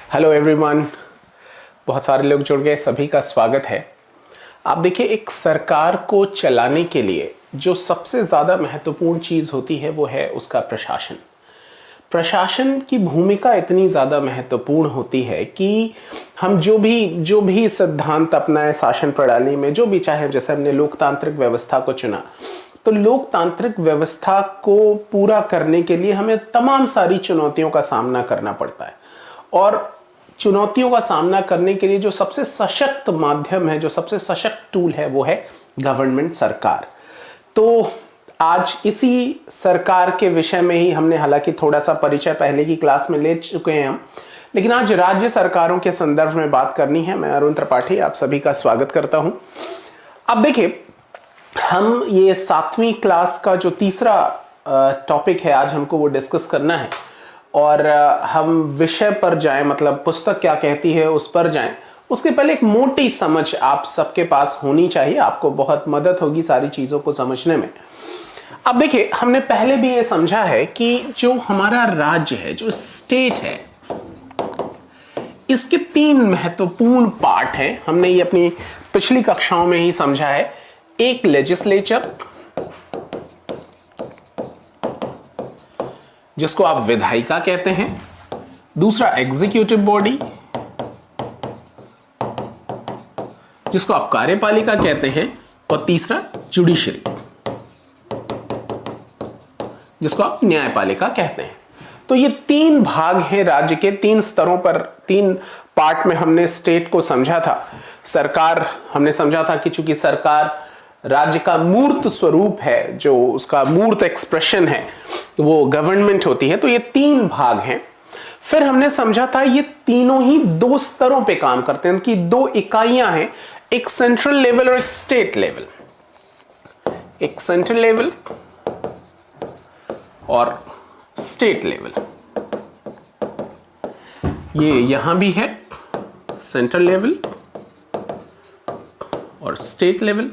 Hello everyone, बहुत सारे लोग जुड़ गए, सभी का स्वागत है। आप देखिए, एक सरकार को चलाने के लिए जो सबसे ज़्यादा महत्वपूर्ण चीज़ होती है वो है उसका प्रशासन। प्रशासन की भूमिका इतनी ज़्यादा महत्वपूर्ण होती है कि हम जो भी सिद्धांत अपनाएं शासन प्रणाली में, जो भी चाहे, जैसे हमने लोकतांत्रिक व्यवस्था को चुना, तो लोकतांत्रिक व्यवस्था को पूरा करने के लिए हमें तमाम सारी चुनौतियों का सामना करना पड़ता है। और चुनौतियों का सामना करने के लिए जो सबसे सशक्त माध्यम है, जो सबसे सशक्त टूल है, वो है गवर्नमेंट, सरकार। तो आज इसी सरकार के विषय में ही हमने, हालांकि थोड़ा सा परिचय पहले की क्लास में ले चुके हैं हम, लेकिन आज राज्य सरकारों के संदर्भ में बात करनी है। मैं अरुण त्रिपाठी आप सभी का स्वागत करता हूं। अब देखिए, हम ये 7वीं क्लास का जो तीसरा टॉपिक है, आज हमको वो डिस्कस करना है और हम विषय पर जाएं, मतलब पुस्तक क्या कहती है उस पर जाएं। उसके पहले एक मोटी समझ आप सबके पास होनी चाहिए, आपको बहुत मदद होगी सारी चीज़ों को समझने में। अब देखिए, हमने पहले भी ये समझा है कि जो हमारा राज्य है, जो स्टेट है, इसके 3 महत्वपूर्ण पार्ट हैं। हमने ये अपनी पिछली कक्षाओं में ही समझा है। एक लेजिस्लेचर, जिसको आप विधायिका कहते हैं, दूसरा एग्जीक्यूटिव बॉडी, जिसको आप कार्यपालिका कहते हैं, और तीसरा जुडिशरी, जिसको आप न्यायपालिका कहते हैं। तो ये 3 भाग हैं राज्य के, 3 स्तरों पर, 3 पार्ट में हमने स्टेट को समझा था। सरकार हमने समझा था कि चूंकि सरकार राज्य का मूर्त स्वरूप है, जो उसका मूर्त एक्सप्रेशन है, वो गवर्नमेंट होती है। तो ये 3 भाग हैं। फिर हमने समझा था ये तीनों ही 2 स्तरों पे काम करते हैं, उनकी 2 इकाइयां हैं, एक सेंट्रल लेवल और एक स्टेट लेवल। एक सेंट्रल लेवल और स्टेट लेवल। ये यहां भी है, सेंट्रल लेवल और स्टेट लेवल।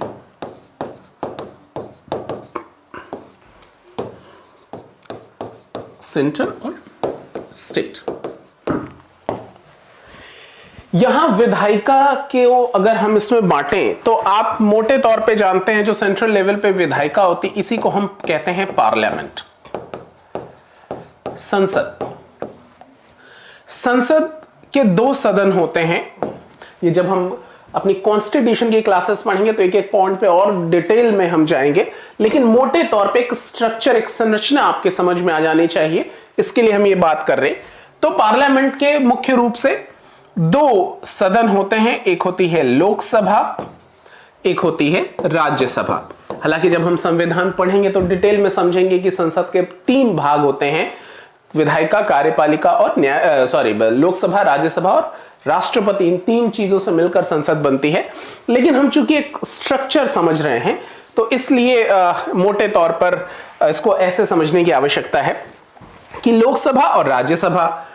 सेंटर और स्टेट। यहां विधायिका के अगर हम इसमें बांटें तो आप मोटे तौर पे जानते हैं, जो सेंट्रल लेवल पे विधायिका होती, इसी को हम कहते हैं पार्लियामेंट, संसद। संसद के 2 सदन होते हैं। ये जब हम अपनी कॉन्स्टिट्यूशन की क्लासेस पढ़ेंगे तो एक एक पॉइंट पे और डिटेल में हम जाएंगे, लेकिन मोटे तौर पे एक स्ट्रक्चर, एक संरचना आपके समझ में आ जानी चाहिए, इसके लिए हम ये बात कर रहे हैं। तो पार्लियामेंट के मुख्य रूप से 2 सदन होते हैं, एक होती है लोकसभा, एक होती है राज्यसभा। हालांकि जब हम संविधान पढ़ेंगे तो डिटेल में समझेंगे कि संसद के 3 भाग होते हैं, विधायिका, कार्यपालिका और लोकसभा, राज्यसभा और राष्ट्रपति। इन 3 चीजों से मिलकर संसद बनती है। लेकिन हम चूंकि एक स्ट्रक्चर समझ रहे हैं, तो इसलिए मोटे तौर पर इसको ऐसे समझने की आवश्यकता है कि लोकसभा और राज्यसभा,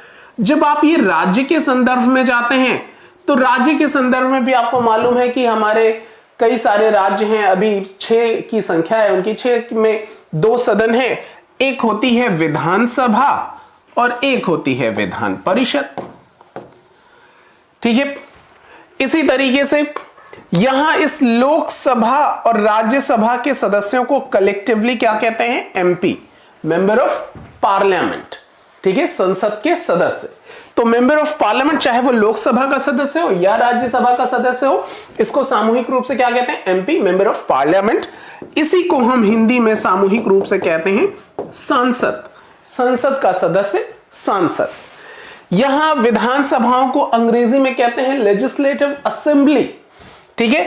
जब आप ये राज्य के संदर्भ में जाते हैं, तो राज्य के संदर्भ में भी आपको मालूम है कि हमारे कई सारे राज्य हैं, अभी 6 की संख्या है उनकी, 6 में 2 सदन है, एक होती है विधानसभा और एक होती है विधान परिषद। ठीक है। इसी तरीके से यहां इस लोकसभा और राज्यसभा के सदस्यों को कलेक्टिवली क्या कहते हैं? MP, member of parliament. ठीक है, संसद के सदस्य। तो मेंबर ऑफ पार्लियामेंट, चाहे वो लोकसभा का सदस्य हो या राज्यसभा का सदस्य हो, इसको सामूहिक रूप से क्या कहते हैं? MP, member of parliament. इसी को हम हिंदी में सामूहिक रूप से कहते हैं सांसद। संसद का सदस्य सांसद। यहां विधानसभाओं को अंग्रेजी में कहते हैं लेजिस्लेटिव असेंबली। ठीक है,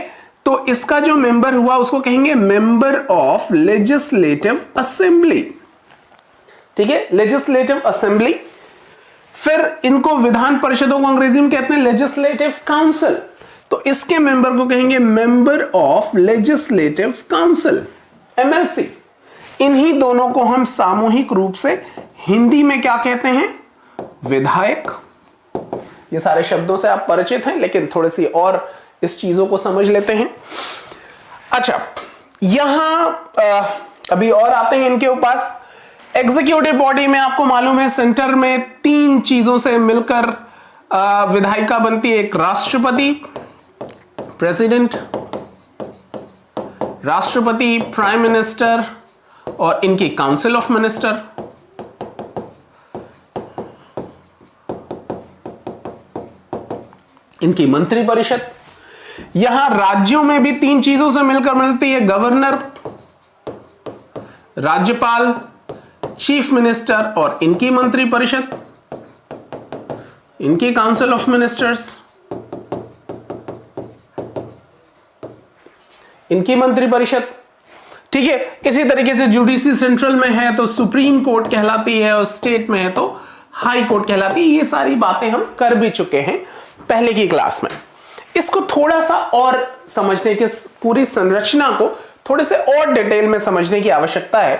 तो इसका जो मेंबर हुआ उसको कहेंगे मेंबर ऑफ लेजिस्लेटिव असेंबली। ठीक है, लेजिस्लेटिव असेंबली। फिर इनको विधान परिषदों को अंग्रेजी में कहते हैं लेजिस्लेटिव काउंसिल, तो इसके मेंबर को कहेंगे member of legislative council, MLC. इन्हीं दोनों को हम सामूहिक रूप से हिंदी में क्या कहते हैं? विधायक। ये सारे शब्दों से आप परिचित हैं, लेकिन थोड़ी सी और इस चीजों को समझ लेते हैं। अच्छा, यहां अभी और आते हैं इनके पास। एग्जीक्यूटिव बॉडी में आपको मालूम है सेंटर में 3 चीजों से मिलकर विधायिका बनती है एक राष्ट्रपति, प्रेसिडेंट, राष्ट्रपति, प्राइम मिनिस्टर और इनकी काउंसिल ऑफ मिनिस्टर। इनकी मंत्रिपरिषद। यहां राज्यों में भी तीन चीजों से मिलकर मिलती है, गवर्नर, राज्यपाल, चीफ मिनिस्टर और इनकी मंत्रिपरिषद, इनकी काउंसिल ऑफ मिनिस्टर्स, इनकी मंत्रिपरिषद। ठीक है, इसी तरीके से जुडिशरी सेंट्रल में है तो सुप्रीम कोर्ट कहलाती है और स्टेट में है तो हाई कोर्ट कहलाती है। ये सारी बातें हम कर भी चुके हैं पहले की क्लास में। इसको थोड़ा सा और समझने की, पूरी संरचना को थोड़े से और डिटेल में समझने की आवश्यकता है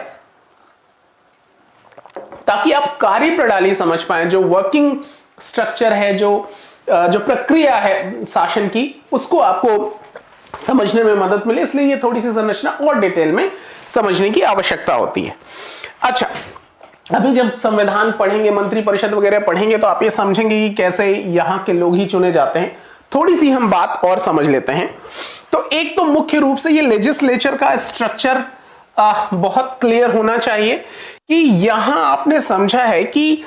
ताकि आप कार्य प्रणाली समझ पाएं, जो वर्किंग स्ट्रक्चर है, जो प्रक्रिया है शासन की, उसको आपको समझने में मदद मिले। इसलिए ये थोड़ी सी संरचना और डिटेल में समझने की आवश्यकता होती है। अच्छा, अभी जब संविधान पढ़ेंगे, मंत्रिपरिषद वगैरह पढ़ेंगे तो आप ये समझेंगे कि कैसे यहां के लोग ही चुने जाते हैं। थोड़ी सी हम बात और समझ लेते हैं। तो एक तो मुख्य रूप से ये लेजिस्लेचर का स्ट्रक्चर बहुत क्लियर होना चाहिए कि यहां आपने समझा है कि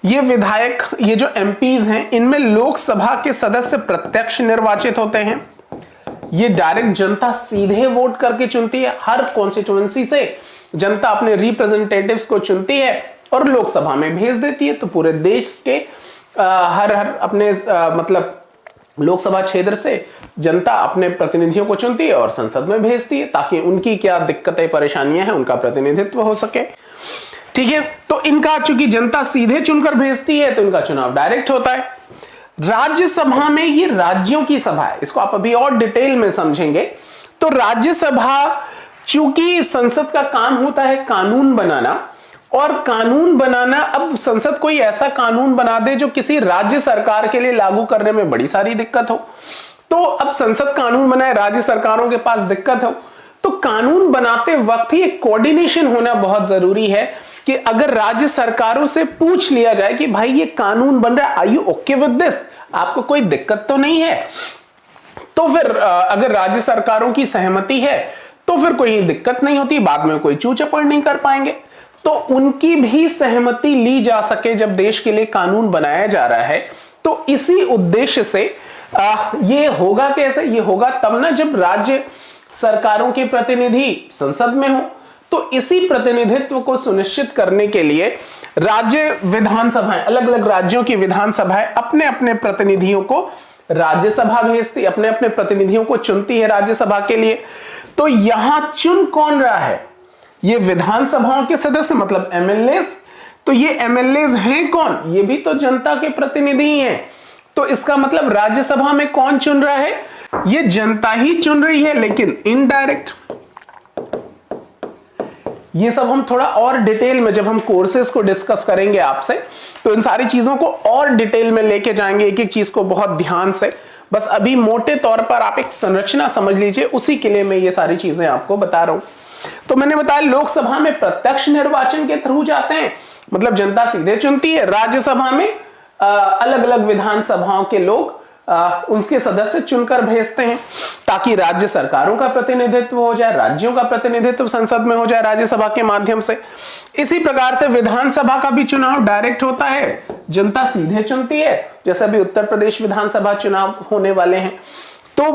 ये विधायक, ये जो एमपीज हैं, इनमें लोकसभा के सदस्य प्रत्यक्ष निर्वाचित होते हैं। ये डायरेक्ट जनता सीधे वोट करके चुनती है। हर कॉन्स्टिट्यूएंसी से जनता अपने रिप्रेजेंटेटिव्स को चुनती है और लोकसभा में भेज देती है। तो पूरे देश के हर अपने मतलब लोकसभा क्षेत्र से जनता अपने प्रतिनिधियों को चुनती है और संसद में भेजती है ताकि उनकी क्या दिक्कतें परेशानियां हैं उनका प्रतिनिधित्व हो सके। ठीक है, तो इनका चूंकि जनता सीधे चुनकर भेजती है तो इनका चुनाव डायरेक्ट होता है। राज्यसभा में ये राज्यों की सभा है, इसको आप अभी और डिटेल में समझेंगे। तो राज्यसभा चूंकि संसद का काम होता है कानून बनाना, और कानून बनाना, अब संसद कोई ऐसा कानून बना दे जो किसी राज्य सरकार के लिए लागू करने में बड़ी सारी दिक्कत हो, तो अब संसद कानून बनाए, राज्य सरकारों के पास दिक्कत हो, तो कानून बनाते वक्त ही एक कोऑर्डिनेशन होना बहुत जरूरी है कि अगर राज्य सरकारों से पूछ लिया जाए कि भाई ये कानून बन रहा है, are you okay with this, आपको कोई दिक्कत तो नहीं है, तो फिर अगर राज्य सरकारों की सहमति है तो फिर कोई दिक्कत नहीं होती, बाद में कोई चू चपड़ नहीं कर पाएंगे। तो उनकी भी सहमति ली जा सके जब देश के लिए कानून बनाया जा रहा है। तो इसी उद्देश्य से ये होगा कैसे, ये होगा तब ना जब राज्य सरकारों के प्रतिनिधि संसद में हो। तो इसी प्रतिनिधित्व को सुनिश्चित करने के लिए राज्य विधानसभाएं, अलग अलग राज्यों की विधानसभाएं अपने अपने प्रतिनिधियों को राज्यसभा भेजती, अपने अपने प्रतिनिधियों को चुनती है राज्यसभा के लिए। तो यहां चुन कौन रहा है, ये विधानसभाओं के सदस्य मतलब एमएलए। तो ये एमएलए हैं कौन, ये भी तो जनता के प्रतिनिधि हैं। तो इसका मतलब राज्यसभा में कौन चुन रहा है, ये जनता ही चुन रही है, लेकिन इनडायरेक्ट। ये सब हम थोड़ा और डिटेल में जब हम कोर्सेज को डिस्कस करेंगे आपसे, तो इन सारी चीजों को और डिटेल में लेके जाएंगे, एक एक चीज को बहुत ध्यान से। बस अभी मोटे तौर पर आप एक संरचना समझ लीजिए, उसी के लिए मैं ये सारी चीजें आपको बता रहा हूं। तो मैंने बताया लोकसभा में प्रत्यक्ष निर्वाचन के थ्रू जाते हैं, मतलब जनता सीधे चुनती है। राज्यसभा में अलग अलग विधानसभाओं के लोग उनके सदस्य चुनकर भेजते हैं ताकि राज्य सरकारों का प्रतिनिधित्व हो जाए, राज्यों का प्रतिनिधित्व संसद में हो जाए राज्यसभा के माध्यम से। इसी प्रकार से विधानसभा का भी चुनाव डायरेक्ट होता है, जनता सीधे चुनती है, जैसे अभी उत्तर प्रदेश विधानसभा चुनाव होने वाले हैं। तो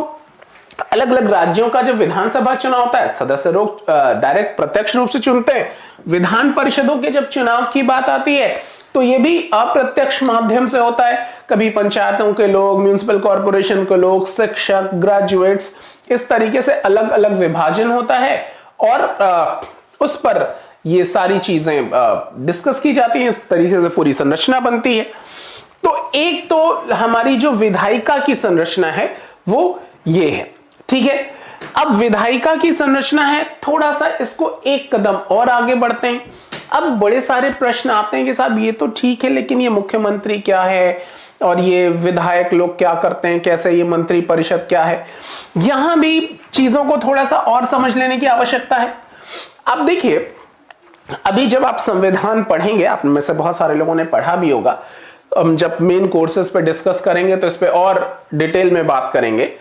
अलग अलग राज्यों का जब विधानसभा चुनाव होता है, सदस्य लोग डायरेक्ट प्रत्यक्ष रूप से चुनते हैं। विधान परिषदों के जब चुनाव की बात आती है तो ये भी अप्रत्यक्ष माध्यम से होता है। कभी पंचायतों के लोग, म्युनिसिपल कॉर्पोरेशन के लोग, शिक्षक, ग्रेजुएट्स, इस तरीके से अलग अलग विभाजन होता है और उस पर ये सारी चीजें डिस्कस की जाती हैं, इस तरीके से पूरी संरचना बनती है। तो एक तो हमारी जो विधायिका की संरचना है वो ये है, ठीक है। अब विधायिका की संरचना है, थोड़ा सा इसको एक कदम और आगे बढ़ते हैं। अब बड़े सारे प्रश्न आते हैं कि साहब ये तो ठीक है, लेकिन ये मुख्यमंत्री क्या है और ये विधायक लोग क्या करते हैं, कैसे ये मंत्री परिषद क्या है। यहां भी चीजों को थोड़ा सा और समझ लेने की आवश्यकता है। अब देखिए, अभी जब आप संविधान पढ़ेंगे, आप में से बहुत सारे लोगों ने पढ़ा भी होगा, हम जब मेन कोर्सेज पे डिस्कस करेंगे तो इस पे और डिटेल में बात करेंगे।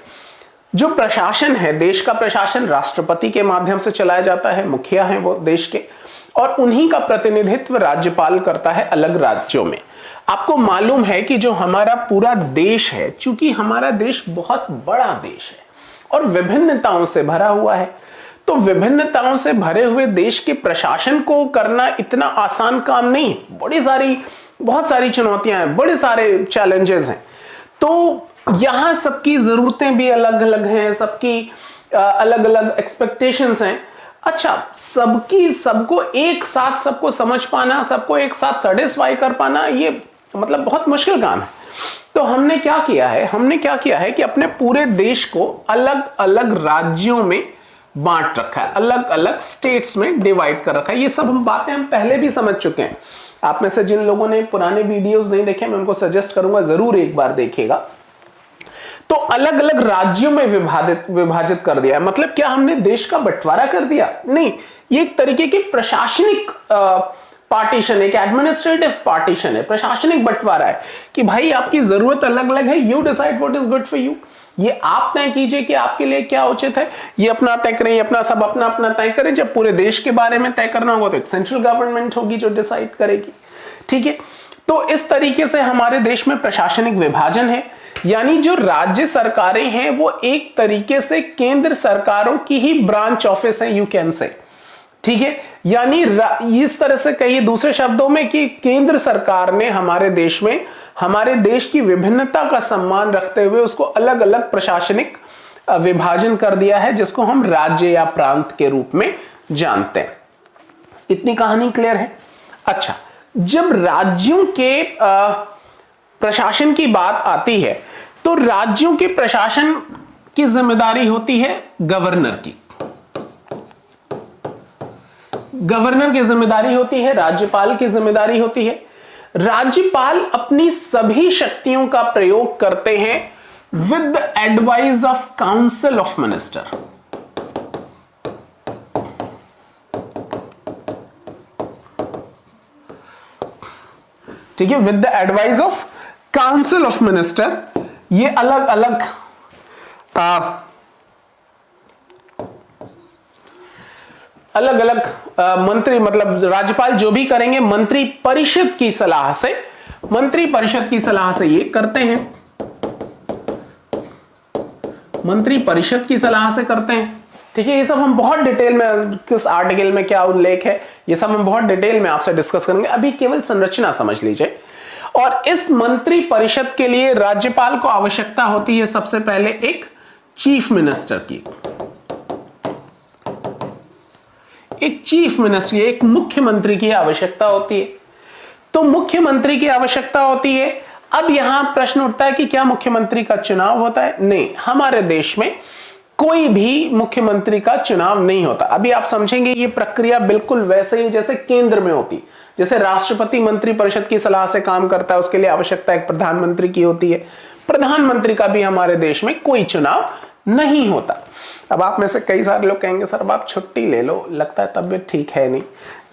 जो प्रशासन है, देश का प्रशासन राष्ट्रपति के माध्यम से चलाया जाता है, मुखिया है वो देश के, और उन्हीं का प्रतिनिधित्व राज्यपाल करता है अलग राज्यों में। आपको मालूम है कि जो हमारा पूरा देश है, चूंकि हमारा देश बहुत बड़ा देश है और विभिन्नताओं से भरा हुआ है, तो विभिन्नताओं से भरे हुए देश के प्रशासन को करना इतना आसान काम नहीं। बहुत सारी चुनौतियां हैं, बड़े सारे चैलेंजेस हैं। तो यहां सबकी जरूरतें भी अलग अलग हैं, सबकी अलग अलग एक्सपेक्टेशंस हैं। अच्छा, सबको एक साथ सबको समझ पाना, सबको एक साथ सेटिस्फाई कर पाना, ये मतलब बहुत मुश्किल काम है। तो हमने क्या किया है कि अपने पूरे देश को अलग अलग राज्यों में बांट रखा है, अलग अलग स्टेट्स में डिवाइड कर रखा है। ये सब बातें हम पहले भी समझ चुके हैं। आप में से जिन लोगों ने पुराने वीडियोस नहीं देखे, मैं उनको सजेस्ट करूंगा जरूर एक बार देखिएगा। तो अलग अलग राज्यों में विभाजित कर दिया है। मतलब क्या हमने देश का बंटवारा कर दिया? नहीं, ये एक तरीके की प्रशासनिक पार्टीशन, एक एडमिनिस्ट्रेटिव पार्टीशन है, प्रशासनिक बंटवारा है कि भाई आपकी जरूरत अलग अलग है, you decide what is good for you. ये आप तय कीजिए कि आपके लिए क्या उचित है, ये अपना तय करें, अपना सब अपना अपना तय करें। जब पूरे देश के बारे में तय करना होगा तो एक सेंट्रल गवर्नमेंट होगी जो डिसाइड करेगी। ठीक है, तो इस तरीके से हमारे देश में प्रशासनिक विभाजन है, यानी जो राज्य सरकारें हैं वो एक तरीके से केंद्र सरकारों की ही ब्रांच ऑफिस है, यू कैन से। ठीक है, यानी इस तरह से कहिए दूसरे शब्दों में कि केंद्र सरकार ने हमारे देश में हमारे देश की विभिन्नता का सम्मान रखते हुए उसको अलग अलग प्रशासनिक विभाजन कर दिया है, जिसको हम राज्य या प्रांत के रूप में जानते हैं। इतनी कहानी क्लियर है? अच्छा, जब राज्यों के प्रशासन की बात आती है तो राज्यों के प्रशासन की जिम्मेदारी होती है गवर्नर की। गवर्नर की जिम्मेदारी होती है, राज्यपाल की जिम्मेदारी होती है। राज्यपाल अपनी सभी शक्तियों का प्रयोग करते हैं with the advice of council of minister. ठीक है, with the advice of council of minister. ये अलग अलग मंत्री, मतलब राज्यपाल जो भी करेंगे मंत्री परिषद की सलाह से ये करते हैं, मंत्री परिषद की सलाह से करते हैं। ठीक है, ये सब हम बहुत डिटेल में, किस आर्टिकल में क्या उल्लेख है, ये सब हम बहुत डिटेल में आपसे डिस्कस करेंगे। अभी केवल संरचना समझ लीजिए। और इस मंत्री परिषद के लिए राज्यपाल को आवश्यकता होती है सबसे पहले एक चीफ मिनिस्टर की, एक मुख्यमंत्री की आवश्यकता होती है। तो मुख्यमंत्री की आवश्यकता होती है। अब यहां प्रश्न उठता है कि क्या मुख्यमंत्री का चुनाव होता है? नहीं, हमारे देश में कोई भी मुख्यमंत्री का चुनाव नहीं होता। अभी आप समझेंगे ये प्रक्रिया बिल्कुल वैसे ही जैसे केंद्र में होती। जैसे राष्ट्रपति मंत्री परिषद की सलाह से काम करता है, उसके लिए आवश्यकता एक प्रधानमंत्री की होती है। प्रधानमंत्री का भी हमारे देश में कोई चुनाव नहीं होता। अब आप में से कई सारे लोग कहेंगे सर अब आप छुट्टी ले लो, लगता है तबीयत ठीक है नहीं।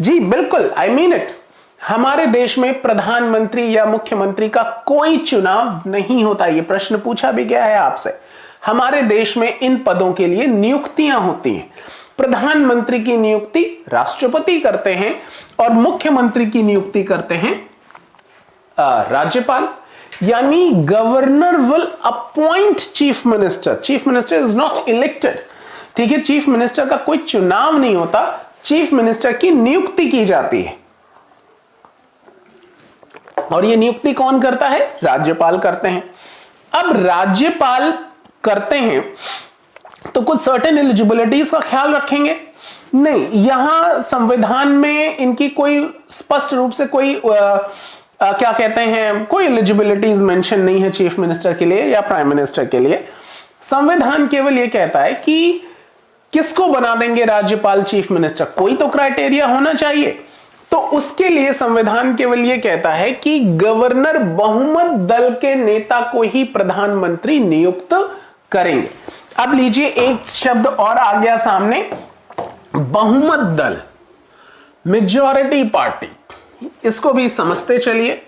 जी बिल्कुल, आई मीन इट। हमारे देश में प्रधानमंत्री या मुख्यमंत्री का कोई चुनाव नहीं होता। ये प्रश्न पूछा भी गया है आपसे। हमारे देश में इन पदों के लिए नियुक्तियां होती हैं। प्रधानमंत्री की नियुक्ति राष्ट्रपति करते हैं और मुख्यमंत्री की नियुक्ति करते हैं राज्यपाल। यानी governor will appoint chief minister. Chief minister is not elected. ठीक है, चीफ मिनिस्टर का कोई चुनाव नहीं होता, चीफ मिनिस्टर की नियुक्ति की जाती है। और यह नियुक्ति कौन करता है? राज्यपाल करते हैं। अब राज्यपाल करते हैं तो कुछ सर्टेन एलिजिबिलिटीज का ख्याल रखेंगे? नहीं, यहां संविधान में इनकी कोई स्पष्ट रूप से कोई क्या कहते हैं, कोई एलिजिबिलिटीज मेंशन नहीं है चीफ मिनिस्टर के लिए या प्राइम मिनिस्टर के लिए। संविधान केवल यह कहता है कि किसको बना देंगे राज्यपाल चीफ मिनिस्टर, कोई तो क्राइटेरिया होना चाहिए। तो उसके लिए संविधान केवल यह कहता है कि गवर्नर बहुमत दल के नेता को ही प्रधानमंत्री नियुक्त करेंगे। अब लीजिए एक शब्द और आ गया सामने, बहुमत दल, मेजॉरिटी पार्टी। इसको भी समझते चलिए।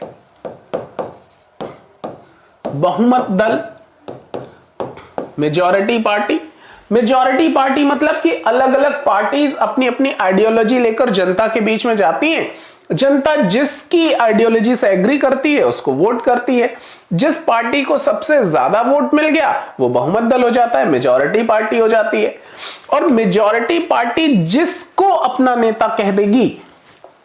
बहुमत दल, मेजॉरिटी पार्टी। मेजॉरिटी पार्टी मतलब कि अलग अलग पार्टीज अपनी अपनी आइडियोलॉजी लेकर जनता के बीच में जाती हैं। जनता जिसकी आइडियोलॉजी से एग्री करती है उसको वोट करती है। जिस पार्टी को सबसे ज्यादा वोट मिल गया वो बहुमत दल हो जाता है, मेजॉरिटी पार्टी हो जाती है। और मेजॉरिटी पार्टी जिसको अपना नेता कह देगी,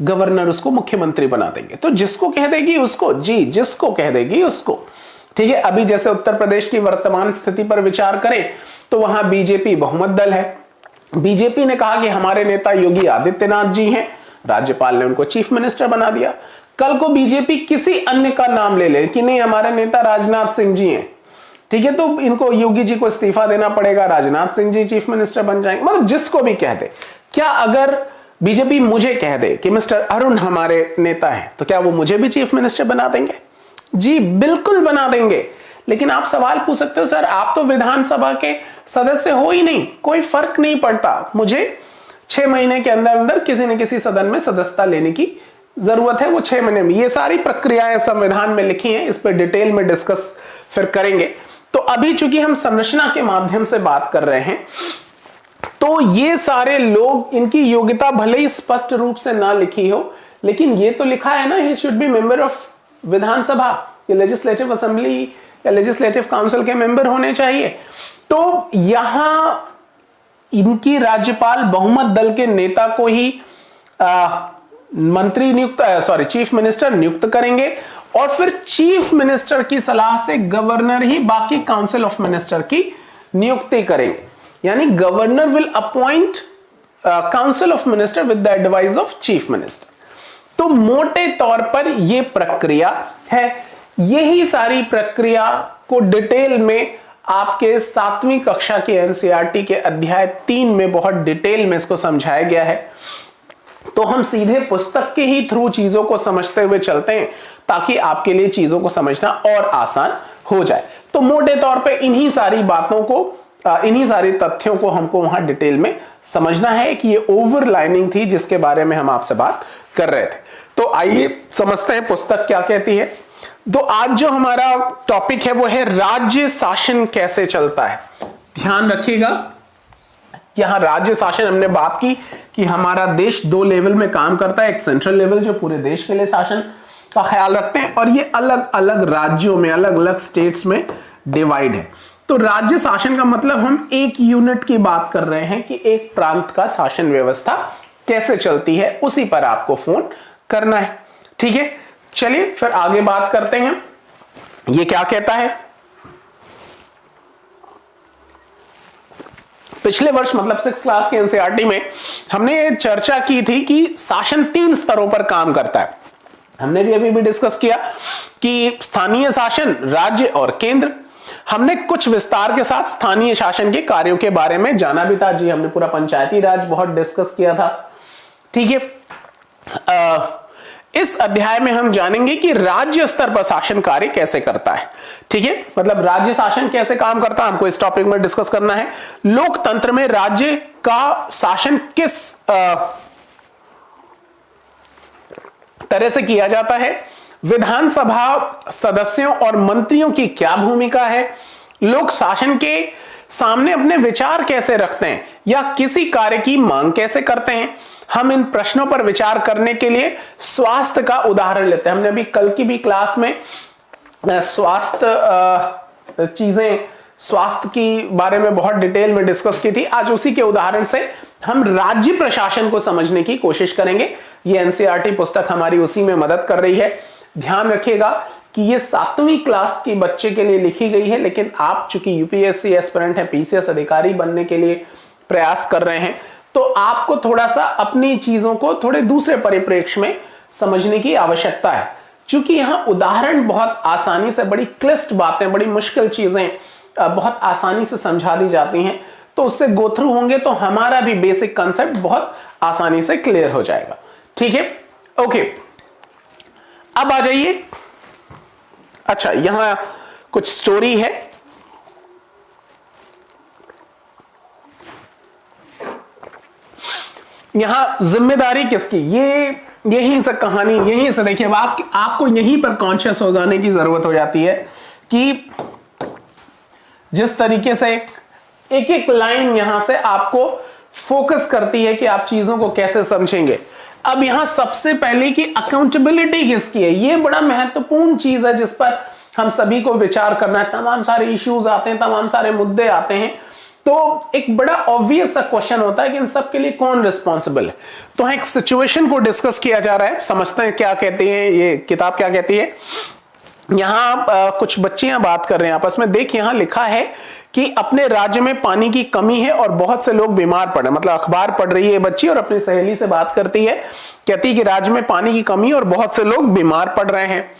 गवर्नर उसको मुख्यमंत्री बना देंगे। तो जिसको कह देगी उसको, जी जिसको कह देगी उसको, ठीक है। अभी जैसे उत्तर प्रदेश की वर्तमान स्थिति पर विचार करें तो वहां बीजेपी बहुमत दल है। बीजेपी ने कहा कि हमारे नेता योगी आदित्यनाथ जी हैं, राज्यपाल ने उनको चीफ मिनिस्टर बना दिया। कल को बीजेपी किसी अन्य का नाम ले ले कि नहीं हमारे नेता राजनाथ सिंह जी हैं, ठीक है, तो इनको योगी जी को इस्तीफा देना पड़ेगा, राजनाथ सिंह जी चीफ मिनिस्टर बन जाएंगे। मतलब जिसको भी कह दे। क्या अगर बीजेपी मुझे कह दे कि मिस्टर अरुण हमारे नेता हैं, तो क्या वो मुझे भी चीफ मिनिस्टर बना देंगे? जी बिल्कुल बना देंगे। लेकिन आप सवाल पूछ सकते हो, सर आप तो विधानसभा के सदस्य हो ही नहीं, कोई फर्क नहीं पड़ता, मुझे 6 महीने के अंदर अंदर किसी न किसी सदन में सदस्यता लेने की जरूरत है, वो 6 महीने में। ये सारी प्रक्रियाएं संविधान में लिखी हैं, इस पर डिटेल में डिस्कस फिर करेंगे। तो अभी चूंकि हम संरचना के माध्यम से बात कर रहे हैं, तो ये सारे लोग, इनकी योग्यता भले ही स्पष्ट रूप से ना लिखी हो, लेकिन ये तो लिखा है ना, he should be member of Vidhan Sabha, legislative assembly या लेजिस्लेटिव काउंसिल के मेंबर होने चाहिए। तो यहां इनकी राज्यपाल बहुमत दल के नेता को ही चीफ मिनिस्टर नियुक्त करेंगे, और फिर चीफ मिनिस्टर की सलाह से गवर्नर ही बाकी काउंसिल ऑफ मिनिस्टर की नियुक्ति करेंगे। यानी governor will appoint council of minister with the advice of chief minister. तो मोटे तौर पर यह प्रक्रिया है। यही सारी प्रक्रिया को डिटेल में आपके 7वीं कक्षा के एनसीईआरटी के अध्याय 3 में बहुत डिटेल में इसको समझाया गया है। तो हम सीधे पुस्तक के ही थ्रू चीजों को समझते हुए चलते हैं, ताकि आपके लिए चीजों को समझना और आसान हो जाए। तो मोटे तौर पे इन्हीं सारी बातों को, इन्हीं सारे तथ्यों को हमको वहां डिटेल में समझना है कि ये ओवरलाइनिंग थी जिसके बारे में हम आपसे बात कर रहे थे। तो आइए समझते हैं पुस्तक क्या कहती है। तो आज जो हमारा टॉपिक है वो है राज्य शासन कैसे चलता है। ध्यान रखिएगा, यहां राज्य शासन हमने बात की कि हमारा देश 2 लेवल में काम करता है। एक सेंट्रल लेवल जो पूरे देश के लिए शासन का ख्याल रखते हैं, और ये अलग अलग राज्यों में, अलग अलग स्टेट्स में डिवाइड है। तो राज्य शासन का मतलब हम एक यूनिट की बात कर रहे हैं कि एक प्रांत का शासन व्यवस्था कैसे चलती है, उसी पर आपको फोन करना है, ठीक है। चलिए फिर आगे बात करते हैं। ये क्या कहता है, पिछले वर्ष मतलब 6th क्लास के एनसीईआरटी में हमने ये चर्चा की थी कि शासन 3 स्तरों पर काम करता है। हमने भी अभी भी डिस्कस किया कि स्थानीय शासन, राज्य और केंद्र। हमने कुछ विस्तार के साथ स्थानीय शासन के कार्यों के बारे में जाना भी था। जी हमने पूरा पंचायती राज बहुत डिस्कस किया था, ठीक है। इस अध्याय में हम जानेंगे कि राज्य स्तर पर शासन कार्य कैसे करता है, ठीक है। मतलब राज्य शासन कैसे काम करता है, हमको इस टॉपिक में डिस्कस करना है। लोकतंत्र में राज्य का शासन किस तरह से किया जाता है, विधानसभा सदस्यों और मंत्रियों की क्या भूमिका है, लोग शासन के सामने अपने विचार कैसे रखते हैं या किसी कार्य की मांग कैसे करते हैं। हम इन प्रश्नों पर विचार करने के लिए स्वास्थ्य का उदाहरण लेते हैं। हमने अभी कल की भी क्लास में स्वास्थ्य की बारे में बहुत डिटेल में डिस्कस की थी। आज उसी के उदाहरण से हम राज्य प्रशासन को समझने की कोशिश करेंगे। ये एनसीईआरटी पुस्तक हमारी उसी में मदद कर रही है। ध्यान रखिएगा कि ये 7वीं क्लास के बच्चे के लिए लिखी गई है, लेकिन आप चूंकि यूपीएससी एस्पिरेंट है, पीसीएस अधिकारी बनने के लिए प्रयास कर रहे हैं, तो आपको थोड़ा सा अपनी चीजों को थोड़े दूसरे परिप्रेक्ष्य में समझने की आवश्यकता है। क्योंकि यहां उदाहरण बहुत आसानी से, बड़ी क्लिष्ट बातें, बड़ी मुश्किल चीजें बहुत आसानी से समझा दी जाती हैं, तो उससे गो थ्रू होंगे तो हमारा भी बेसिक कंसेप्ट बहुत आसानी से क्लियर हो जाएगा, ठीक है। ओके, अब आ जाइए। अच्छा, यहां कुछ स्टोरी है। यहां जिम्मेदारी किसकी, ये यहीं से कहानी, यहीं से देखिए, आपको यहीं पर कॉन्शियस हो जाने की जरूरत हो जाती है कि जिस तरीके से एक एक लाइन यहां से आपको फोकस करती है कि आप चीजों को कैसे समझेंगे। अब यहां सबसे पहले कि अकाउंटेबिलिटी किसकी है, यह बड़ा महत्वपूर्ण चीज है जिस पर हम सभी को विचार करना है। तमाम सारे इश्यूज आते हैं, तमाम सारे मुद्दे आते हैं, तो एक बड़ा ऑब्वियस सा क्वेश्चन होता है कि इन सब के लिए कौन रिस्पॉन्सिबल है। तो एक सिचुएशन को डिस्कस किया जा रहा है, समझते हैं क्या कहती है ये किताब, क्या कहती है। यहां कुछ बच्चियां बात कर रहे हैं आपस में। देख यहां लिखा है कि अपने राज्य में पानी की कमी है और बहुत से लोग बीमार पड़ रहे हैं। मतलब अखबार पढ़ रही है बच्ची और अपनी सहेली से बात करती है, कहती है कि राज्य में पानी की कमी और बहुत से लोग बीमार पड़ रहे हैं।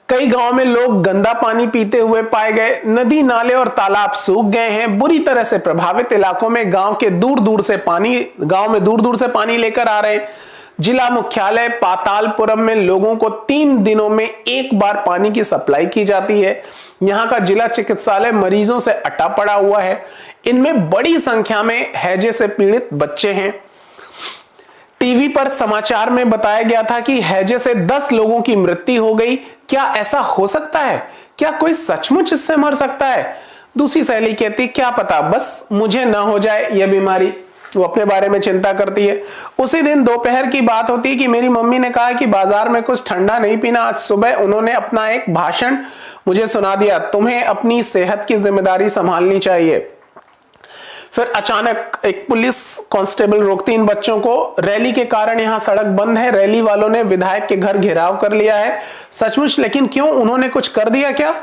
कई गांव में लोग गंदा पानी पीते हुए पाए गए। नदी नाले और तालाब सूख गए हैं। बुरी तरह से प्रभावित इलाकों में गांव में दूर दूर से पानी लेकर आ रहे हैं। जिला मुख्यालय पातालपुरम में लोगों को 3 दिनों में एक बार पानी की सप्लाई की जाती है। यहां का जिला चिकित्सालय मरीजों से अटा पड़ा हुआ है। इनमें बड़ी संख्या में हैजे से पीड़ित बच्चे हैं। टीवी पर समाचार में बताया गया था कि हैजे से 10 लोगों की मृत्यु हो गई। क्या ऐसा हो सकता है? क्या कोई सचमुच इससे मर सकता है? दूसरी सहेली कहती, क्या पता, बस मुझे ना हो जाए यह बीमारी। वो अपने बारे में चिंता करती है। उसी दिन दोपहर की बात होती है कि मेरी मम्मी ने कहा कि बाजार में कुछ ठंडा नहीं पीना। आज सुबह उन्होंने अपना एक भाषण मुझे सुना दिया, तुम्हें अपनी सेहत की जिम्मेदारी संभालनी चाहिए। फिर अचानक एक पुलिस कांस्टेबल रोकती इन बच्चों को। रैली के कारण यहां सड़क बंद है। रैली वालों ने विधायक के घर घेराव कर लिया है। सचमुच, लेकिन क्यों? उन्होंने कुछ कर दिया क्या?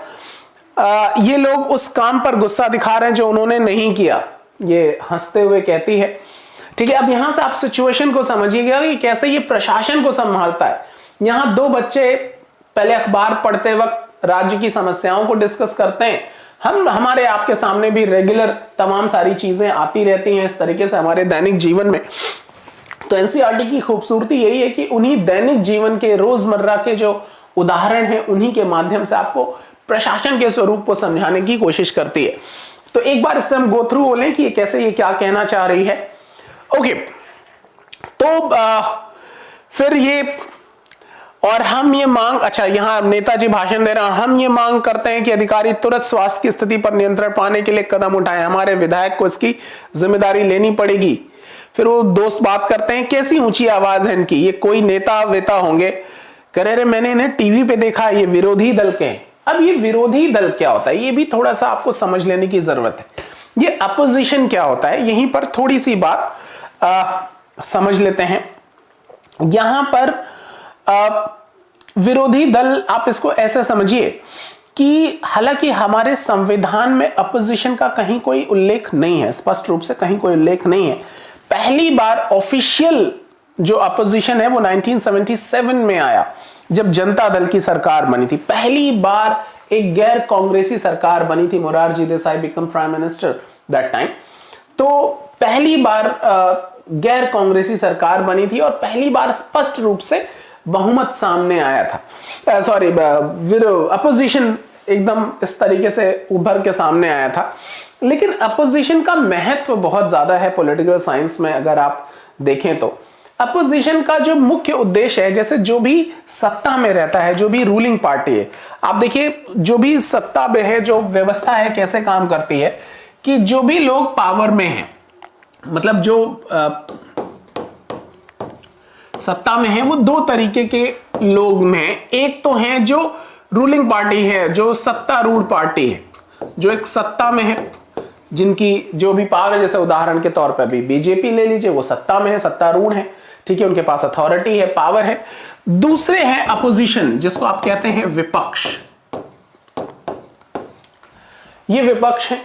ये लोग उस काम पर गुस्सा दिखा रहे हैं जो उन्होंने नहीं किया, ये हंसते हुए कहती है। ठीक है, अब यहां से आप सिचुएशन को समझिएगा कि कैसे ये प्रशासन को संभालता है। यहां 2 बच्चे पहले अखबार पढ़ते वक्त राज्य की समस्याओं को डिस्कस करते हैं। हमारे आपके सामने भी रेगुलर तमाम सारी चीजें आती रहती हैं इस तरीके से हमारे दैनिक जीवन में। तो एनसीईआरटी की खूबसूरती यही है कि उन्हीं दैनिक जीवन के रोजमर्रा के जो उदाहरण हैं उन्हीं के माध्यम से आपको प्रशासन के स्वरूप को समझाने की कोशिश करती है। तो एक बार इससे हम गो थ्रू हो लें कि ये कैसे, ये क्या कहना चाह रही है। ओके, तो फिर ये और हम ये मांग, अच्छा यहां नेताजी भाषण दे रहे हैं, और हम ये मांग करते हैं कि अधिकारी तुरंत स्वास्थ्य की स्थिति पर नियंत्रण पाने के लिए कदम उठाएं। हमारे विधायक को इसकी जिम्मेदारी लेनी पड़ेगी। फिर वो दोस्त बात करते हैं, कैसी ऊंची आवाज है इनकी, ये कोई नेता वेता होंगे। कह रहे मैंने इन्हें टीवी पे देखा, ये विरोधी दल के हैं। अब ये विरोधी दल क्या होता है, ये भी थोड़ा सा आपको समझ लेने की जरूरत है। ये अपोजिशन क्या होता है, यहीं पर थोड़ी सी बात समझ लेते हैं। यहां पर विरोधी दल, आप इसको ऐसे समझिए कि हालांकि हमारे संविधान में अपोजिशन का कहीं कोई उल्लेख नहीं है, स्पष्ट रूप से कहीं कोई उल्लेख नहीं है। पहली बार ऑफिशियल जो अपोजिशन है वो 1977 में आया, जब जनता दल की सरकार बनी थी। पहली बार एक गैर कांग्रेसी सरकार बनी थी, Morarji Desai become prime minister that time. तो पहली बार गैर कांग्रेसी सरकार बनी थी और पहली बार स्पष्ट रूप से बहुमत सामने आया था। अपोजिशन एकदम इस तरीके से उभर के सामने आया था। लेकिन अपोजिशन का महत्व बहुत ज्यादा है पॉलिटिकल साइंस में। अगर आप देखें तो अपोजिशन का जो मुख्य उद्देश्य है, जैसे जो भी सत्ता में रहता है, जो भी रूलिंग पार्टी है, आप देखिए जो भी सत्ता में है, जो व्यवस्था है कैसे काम करती है कि जो भी लोग पावर में हैं, मतलब जो सत्ता में है, वो 2 तरीके के लोग हैं। एक तो हैं जो रूलिंग पार्टी है, जो सत्तारूढ़ पार्टी है, जो एक सत्ता में है, जिनकी जो भी पावर है, जैसे उदाहरण के तौर पर भी बीजेपी ले लीजिए, वो सत्ता में है, सत्तारूढ़ है, ठीक है, उनके पास अथॉरिटी है, पावर है। दूसरे हैं अपोजिशन, जिसको आप कहते हैं विपक्ष। ये विपक्ष है,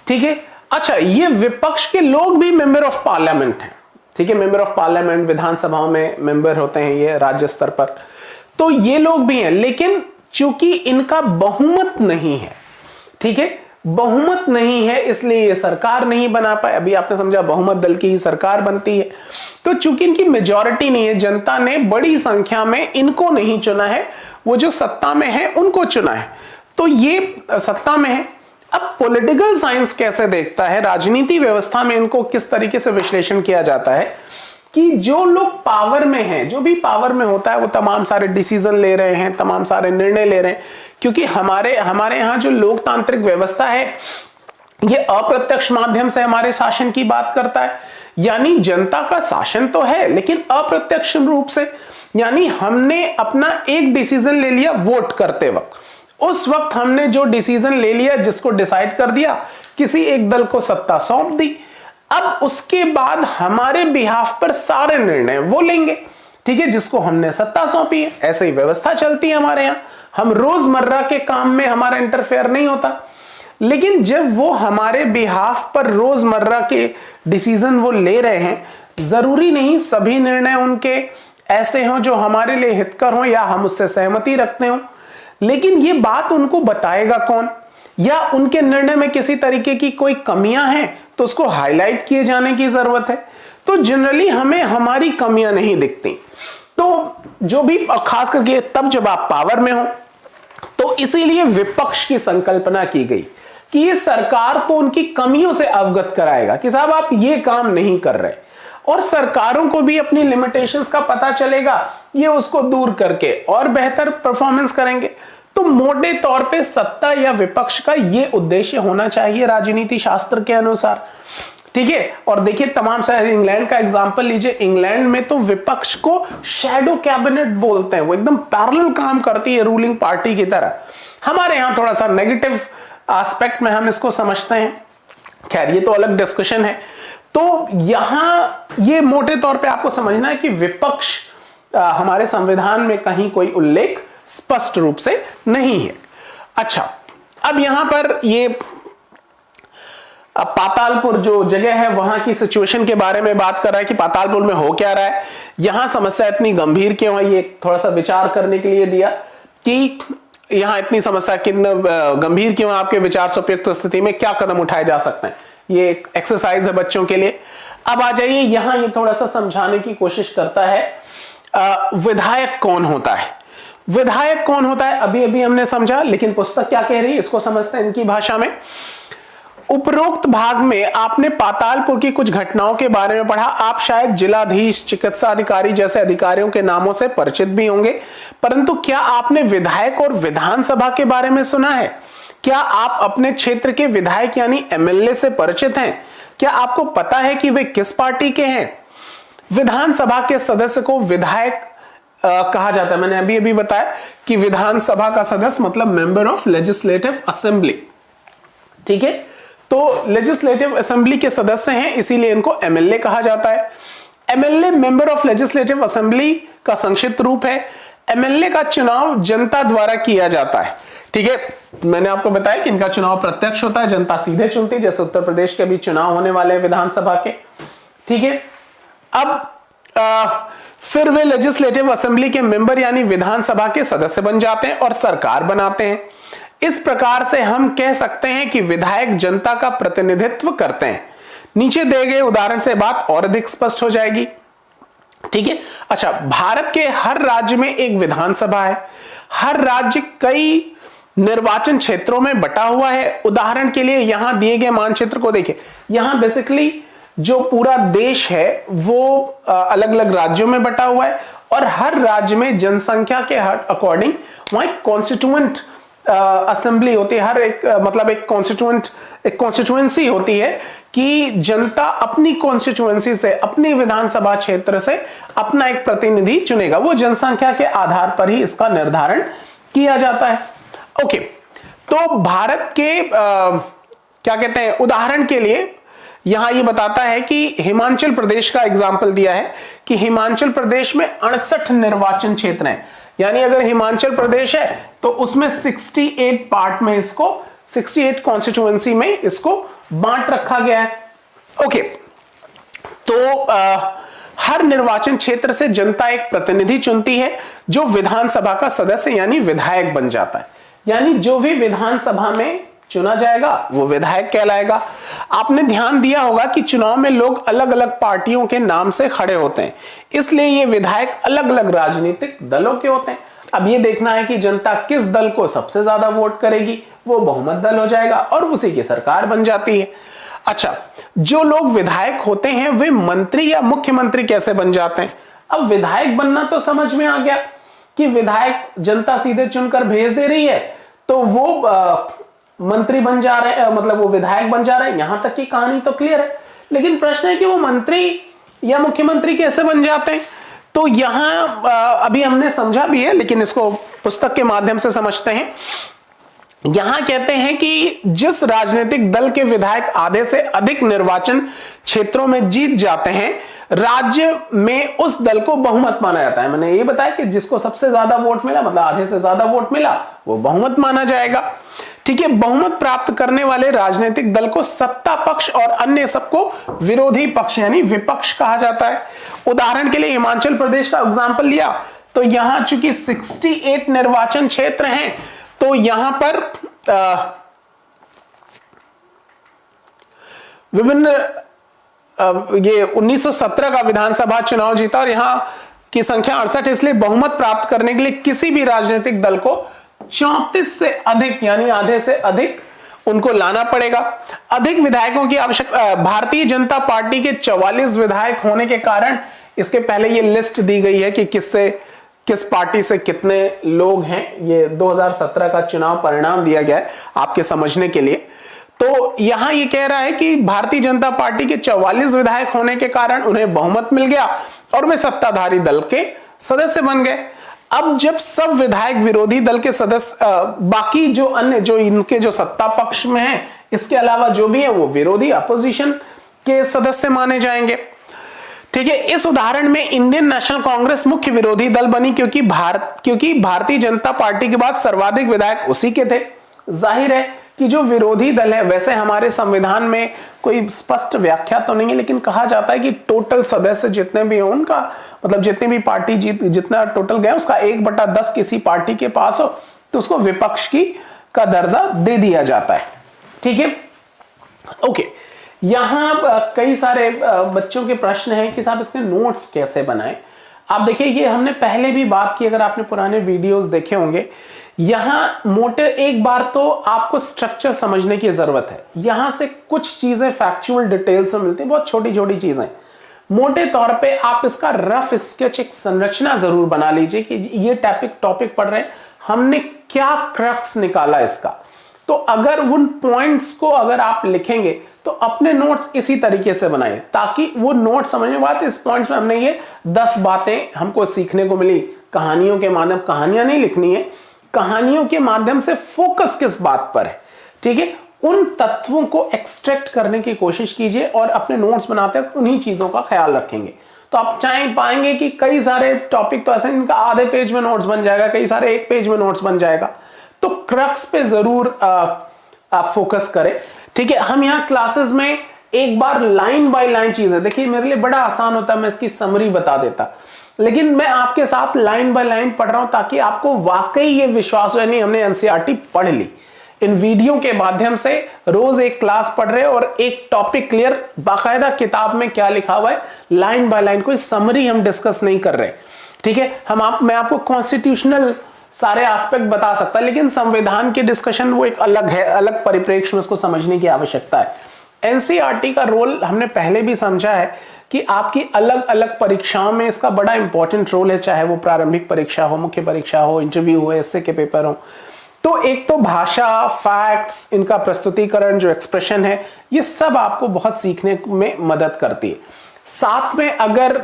ठीक है। अच्छा, ये विपक्ष के लोग भी मेंबर ऑफ पार्लियामेंट हैं, ठीक है, मेंबर ऑफ पार्लियामेंट, विधानसभाओं में मेंबर होते हैं ये राज्य स्तर पर, तो ये लोग भी हैं। लेकिन चूंकि इनका बहुमत नहीं है, ठीक है, बहुमत नहीं है, इसलिए ये सरकार नहीं बना पाए। अभी आपने समझा, बहुमत दल की ही सरकार बनती है। तो चूंकि इनकी मेजॉरिटी नहीं है, जनता ने बड़ी संख्या में इनको नहीं चुना है, वो जो सत्ता में है उनको चुना है, तो ये सत्ता में है। अब पॉलिटिकल साइंस कैसे देखता है, राजनीति व्यवस्था में इनको किस तरीके से विश्लेषण किया जाता है कि जो लोग पावर में हैं, जो भी पावर में होता है, वो तमाम सारे डिसीजन ले रहे हैं, तमाम सारे निर्णय ले रहे हैं, क्योंकि हमारे यहाँ जो लोकतांत्रिक व्यवस्था है ये अप्रत्यक्ष माध्यम से हमारे शासन की बात करता है। यानी जनता का शासन तो है लेकिन अप्रत्यक्ष रूप से, यानी हमने अपना एक डिसीजन ले लिया वोट करते वक्त, उस वक्त हमने जो डिसीजन ले लिया, जिसको डिसाइड कर दिया, किसी एक दल को सत्ता सौंप दी। अब उसके बाद हमारे बिहाफ पर सारे निर्णय वो लेंगे, ठीक है, जिसको हमने सत्ता सौंपी है। ऐसे ही व्यवस्था चलती है हमारे यहाँ। हम रोजमर्रा के काम में हमारा इंटरफेयर नहीं होता, लेकिन जब वो हमारे बिहाफ पर रोजमर्रा के डिसीजन वो ले रहे हैं, जरूरी नहीं सभी निर्णय उनके ऐसे हों जो हमारे लिए हितकर हों या हम उससे सहमति रखते हों, लेकिन ये बात उनको बताएगा कौन, या उनके निर्णय में किसी तरीके की कोई कमियां हैं तो उसको हाईलाइट किए जाने की जरूरत है। तो जनरली हमें हमारी कमियां नहीं दिखती। तो जो भी, खास करके तब जब आप पावर में हो, तो इसीलिए विपक्ष की संकल्पना की गई कि ये सरकार को उनकी कमियों से अवगत कराएगा कि साहब आप ये काम नहीं कर रहे, और सरकारों को भी अपनी लिमिटेशंस का पता चलेगा, ये उसको दूर करके और बेहतर परफॉर्मेंस करेंगे। तो मोटे तौर पे सत्ता या विपक्ष का ये उद्देश्य होना चाहिए राजनीति शास्त्र के अनुसार, ठीक है। और देखिए तमाम सारे, इंग्लैंड का एग्जांपल लीजिए, इंग्लैंड में तो विपक्ष को शैडो कैबिनेट बोलते हैं, वो एकदम पैरेलल काम करती है रूलिंग पार्टी की तरह। हमारे यहां थोड़ा सा नेगेटिव एस्पेक्ट में हम इसको समझते हैं, खैर ये तो अलग डिस्कशन है। तो यहां ये मोटे तौर पे आपको समझना है कि विपक्ष हमारे संविधान में कहीं कोई उल्लेख स्पष्ट रूप से नहीं है। अच्छा, अब यहां पर ये पातालपुर जो जगह है वहां की सिचुएशन के बारे में बात कर रहा है कि पातालपुर में हो क्या रहा है, यहां समस्या इतनी गंभीर क्यों है, ये थोड़ा सा विचार करने के लिए दिया कि यहां इतनी समस्या कितनी गंभीर क्यों है, आपके विचार से उपयुक्त स्थिति में क्या कदम उठाए जा सकते हैं। ये एक एक्सरसाइज है बच्चों के लिए। अब आ जाइए, यहां ये थोड़ा सा समझाने की कोशिश करता है विधायक कौन होता है। विधायक कौन होता है अभी अभी हमने समझा, लेकिन पुस्तक क्या कह रही है इसको समझते हैं इनकी भाषा में। उपरोक्त भाग में आपने पातालपुर की कुछ घटनाओं के बारे में पढ़ा। आप शायद जिलाधीश, चिकित्सा अधिकारी जैसे अधिकारियों के नामों से परिचित भी होंगे, परंतु क्या आपने विधायक और विधानसभा के बारे में सुना है? क्या आप अपने क्षेत्र के विधायक यानी एमएलए से परिचित हैं? क्या आपको पता है कि वे किस पार्टी के हैं? विधानसभा के सदस्य को विधायक कहा जाता है। मैंने अभी अभी बताया कि विधानसभा का सदस्य मतलब मेंबर ऑफ लेजिस्लेटिव असेंबली, ठीक है। तो लेजिस्लेटिव असेंबली के सदस्य हैं, इसीलिए इनको एमएलए कहा जाता है। MLA member of legislative assembly का संक्षिप्त रूप है। एमएलए का चुनाव जनता द्वारा किया जाता है, ठीक है। मैंने आपको बताया कि इनका चुनाव प्रत्यक्ष होता है, जनता सीधे चुनती है, जैसे उत्तर प्रदेश के भी चुनाव होने वाले हैं विधानसभा के, ठीक है। अब फिर वे लेजिस्लेटिव असेंबली के मेंबर यानी विधानसभा के सदस्य बन जाते हैं और सरकार बनाते हैं। इस प्रकार से हम कह सकते हैं कि विधायक जनता का प्रतिनिधित्व करते हैं। नीचे दिए गए उदाहरण से बात और अधिक स्पष्ट हो जाएगी, ठीक है। अच्छा, भारत के हर राज्य में एक विधानसभा है। हर राज्य कई निर्वाचन क्षेत्रों में बटा हुआ है। उदाहरण के लिए यहां दिए गए मानचित्र को देखिए, यहां बेसिकली जो पूरा देश है वो अलग अलग राज्यों में बटा हुआ है, और हर राज्य में जनसंख्या के अकॉर्डिंग वहां एक कॉन्स्टिट्यूएंट असेंबली होती है। हर एक मतलब एक कॉन्स्टिट्यूएंसी होती है कि जनता अपनी कॉन्स्टिट्यूएंसी से, अपनी विधानसभा क्षेत्र से अपना एक प्रतिनिधि चुनेगा। वो जनसंख्या के आधार पर ही इसका निर्धारण किया जाता है। ओके, तो भारत के क्या कहते हैं, उदाहरण के लिए यहां ये बताता है कि हिमाचल प्रदेश का एग्जाम्पल दिया है कि हिमाचल प्रदेश में 68 निर्वाचन क्षेत्र हैं। यानी अगर हिमाचल प्रदेश है तो उसमें 68 पार्ट में इसको, 68 कॉन्स्टिट्यूएंसी में इसको बांट रखा गया है। ओके, तो हर निर्वाचन क्षेत्र से जनता एक प्रतिनिधि चुनती है जो विधानसभा का सदस्य यानी विधायक बन जाता है। यानी जो भी विधानसभा में चुना जाएगा वो विधायक कहलाएगा। आपने ध्यान दिया होगा कि चुनाव में लोग अलग अलग पार्टियों के नाम से खड़े होते हैं, इसलिए ये विधायक अलग अलग राजनीतिक दलों के होते हैं। अब ये देखना है कि जनता किस दल को सबसे ज्यादा वोट करेगी, वो बहुमत दल हो जाएगा और उसी की सरकार बन जाती है। अच्छा, जो लोग विधायक होते हैं वे मंत्री या मुख्यमंत्री कैसे बन जाते हैं? अब विधायक बनना तो समझ में आ गया कि विधायक जनता सीधे चुनकर भेज दे रही है, तो वो मंत्री बन जा रहे हैं, मतलब वो विधायक बन जा रहे हैं। यहां तक की कहानी तो क्लियर है। लेकिन प्रश्न है कि वो मंत्री या मुख्यमंत्री कैसे बन जाते हैं? तो यहां अभी हमने समझा भी है, लेकिन इसको पुस्तक के माध्यम से समझते हैं। यहां कहते हैं कि जिस राजनीतिक दल के विधायक आधे से अधिक निर्वाचन क्षेत्रों में जीत जाते हैं, राज्य में उस दल को बहुमत माना जाता है। मैंने ये बताया कि जिसको सबसे ज्यादा वोट मिला, मतलब आधे से ज्यादा वोट मिला, वो बहुमत माना जाएगा। ठीक है, बहुमत प्राप्त करने वाले राजनीतिक दल को सत्ता पक्ष और अन्य सबको विरोधी पक्ष यानी विपक्ष कहा जाता है। उदाहरण के लिए हिमाचल प्रदेश का एग्जांपल लिया तो यहां चूंकि 68 निर्वाचन क्षेत्र हैं, तो यहां पर विभिन्न ये 1917 का विधानसभा चुनाव जीता और यहां की संख्या 68, इसलिए बहुमत प्राप्त करने के लिए किसी भी राजनीतिक दल को 34 से अधिक यानी आधे से अधिक उनको लाना पड़ेगा। अधिक विधायकों की आवश्यकता, भारतीय जनता पार्टी के 44 विधायक होने के कारण इसके पहले ये लिस्ट दी गई है कि किस पार्टी से कितने लोग हैं। ये 2017 का चुनाव परिणाम दिया गया है आपके समझने के लिए। तो यहां ये कह रहा है कि भारतीय जनता पार्टी के 44 विधायक होने के कारण उन्हें बहुमत मिल गया और वे सत्ताधारी दल के सदस्य बन गए। अब जब सब विधायक विरोधी दल के सदस्य, बाकी जो अन्य जो इनके जो सत्ता पक्ष में हैं, इसके अलावा जो भी है वो विरोधी अपोजिशन के सदस्य माने जाएंगे। ठीक है, इस उदाहरण में इंडियन नेशनल कांग्रेस मुख्य विरोधी दल बनी क्योंकि भारतीय जनता पार्टी के बाद सर्वाधिक विधायक उसी के थे। जाहिर है कि जो विरोधी दल है, वैसे हमारे संविधान में कोई स्पष्ट व्याख्या तो नहीं है, लेकिन कहा जाता है कि टोटल सदस्य जितने भी हो उनका, मतलब जितनी भी पार्टी जितना टोटल गया उसका 1/10 किसी पार्टी के पास हो तो उसको विपक्ष का दर्जा दे दिया जाता है। ठीक है, ओके। यहां कई सारे बच्चों के प्रश्न हैं कि साहब इसके नोट्स कैसे बनाएं। आप देखिए, ये हमने पहले भी बात की, अगर आपने पुराने वीडियोस देखे होंगे। यहां मोटे एक बार तो आपको स्ट्रक्चर समझने की जरूरत है। यहां से कुछ चीजें फैक्चुअल डिटेल्स में मिलती हैं, बहुत छोटी छोटी चीजें। मोटे तौर पे आप इसका रफ स्केच, एक संरचना जरूर बना लीजिए कि ये टॉपिक पढ़ रहे हैं, हमने क्या क्रक्स निकाला इसका। तो अगर उन पॉइंट्स को अगर आप लिखेंगे तो अपने नोट्स इसी तरीके से बनाएं ताकि वो नोट समझने बात, इस पॉइंट्स में हमने ये 10 बातें हमको सीखने को मिली कहानियों के माध्यम। कहानियां नहीं लिखनी है, कहानियों के माध्यम से फोकस किस बात पर है। ठीक है, उन तत्वों को एक्सट्रैक्ट करने की कोशिश कीजिए और अपने नोट्स बनाते वक्त उन्हीं चीजों का ख्याल रखेंगे। तो आप चाहे पाएंगे कि कई सारे टॉपिक तो ऐसे इनका आधे पेज में नोट्स बन जाएगा, कई सारे 1 पेज में नोट्स बन जाएगा। तो क्रक्स पे जरूर आप फोकस करें। ठीक है, हम यहाँ क्लासेस में एक बार लाइन बाय लाइन चीजें, देखिए मेरे लिए बड़ा आसान होता है मैं इसकी समरी बता देता, लेकिन मैं आपके साथ लाइन बाय लाइन पढ़ रहा हूं ताकि आपको वाकई ये विश्वास हो नहीं हमने एनसीईआरटी पढ़ ली। इन वीडियो के माध्यम से रोज एक क्लास पढ़ रहे और एक टॉपिक क्लियर, बाकायदा किताब में क्या लिखा हुआ है लाइन बाय लाइन, कोई समरी हम डिस्कस नहीं कर रहे। ठीक है, मैं आपको कॉन्स्टिट्यूशनल सारे एस्पेक्ट बता सकता है, लेकिन संविधान के डिस्कशन वो एक अलग है, अलग परिप्रेक्ष्य में उसको समझने की आवश्यकता है। एनसीईआरटी का रोल हमने पहले भी समझा है कि आपकी अलग अलग परीक्षाओं में इसका बड़ा इंपॉर्टेंट रोल है, चाहे वो प्रारंभिक परीक्षा हो, मुख्य परीक्षा हो, इंटरव्यू हो, एस्से के पेपर हो। तो एक तो भाषा, फैक्ट्स, इनका प्रस्तुतिकरण, जो एक्सप्रेशन है, ये सब आपको बहुत सीखने में मदद करती है। साथ में अगर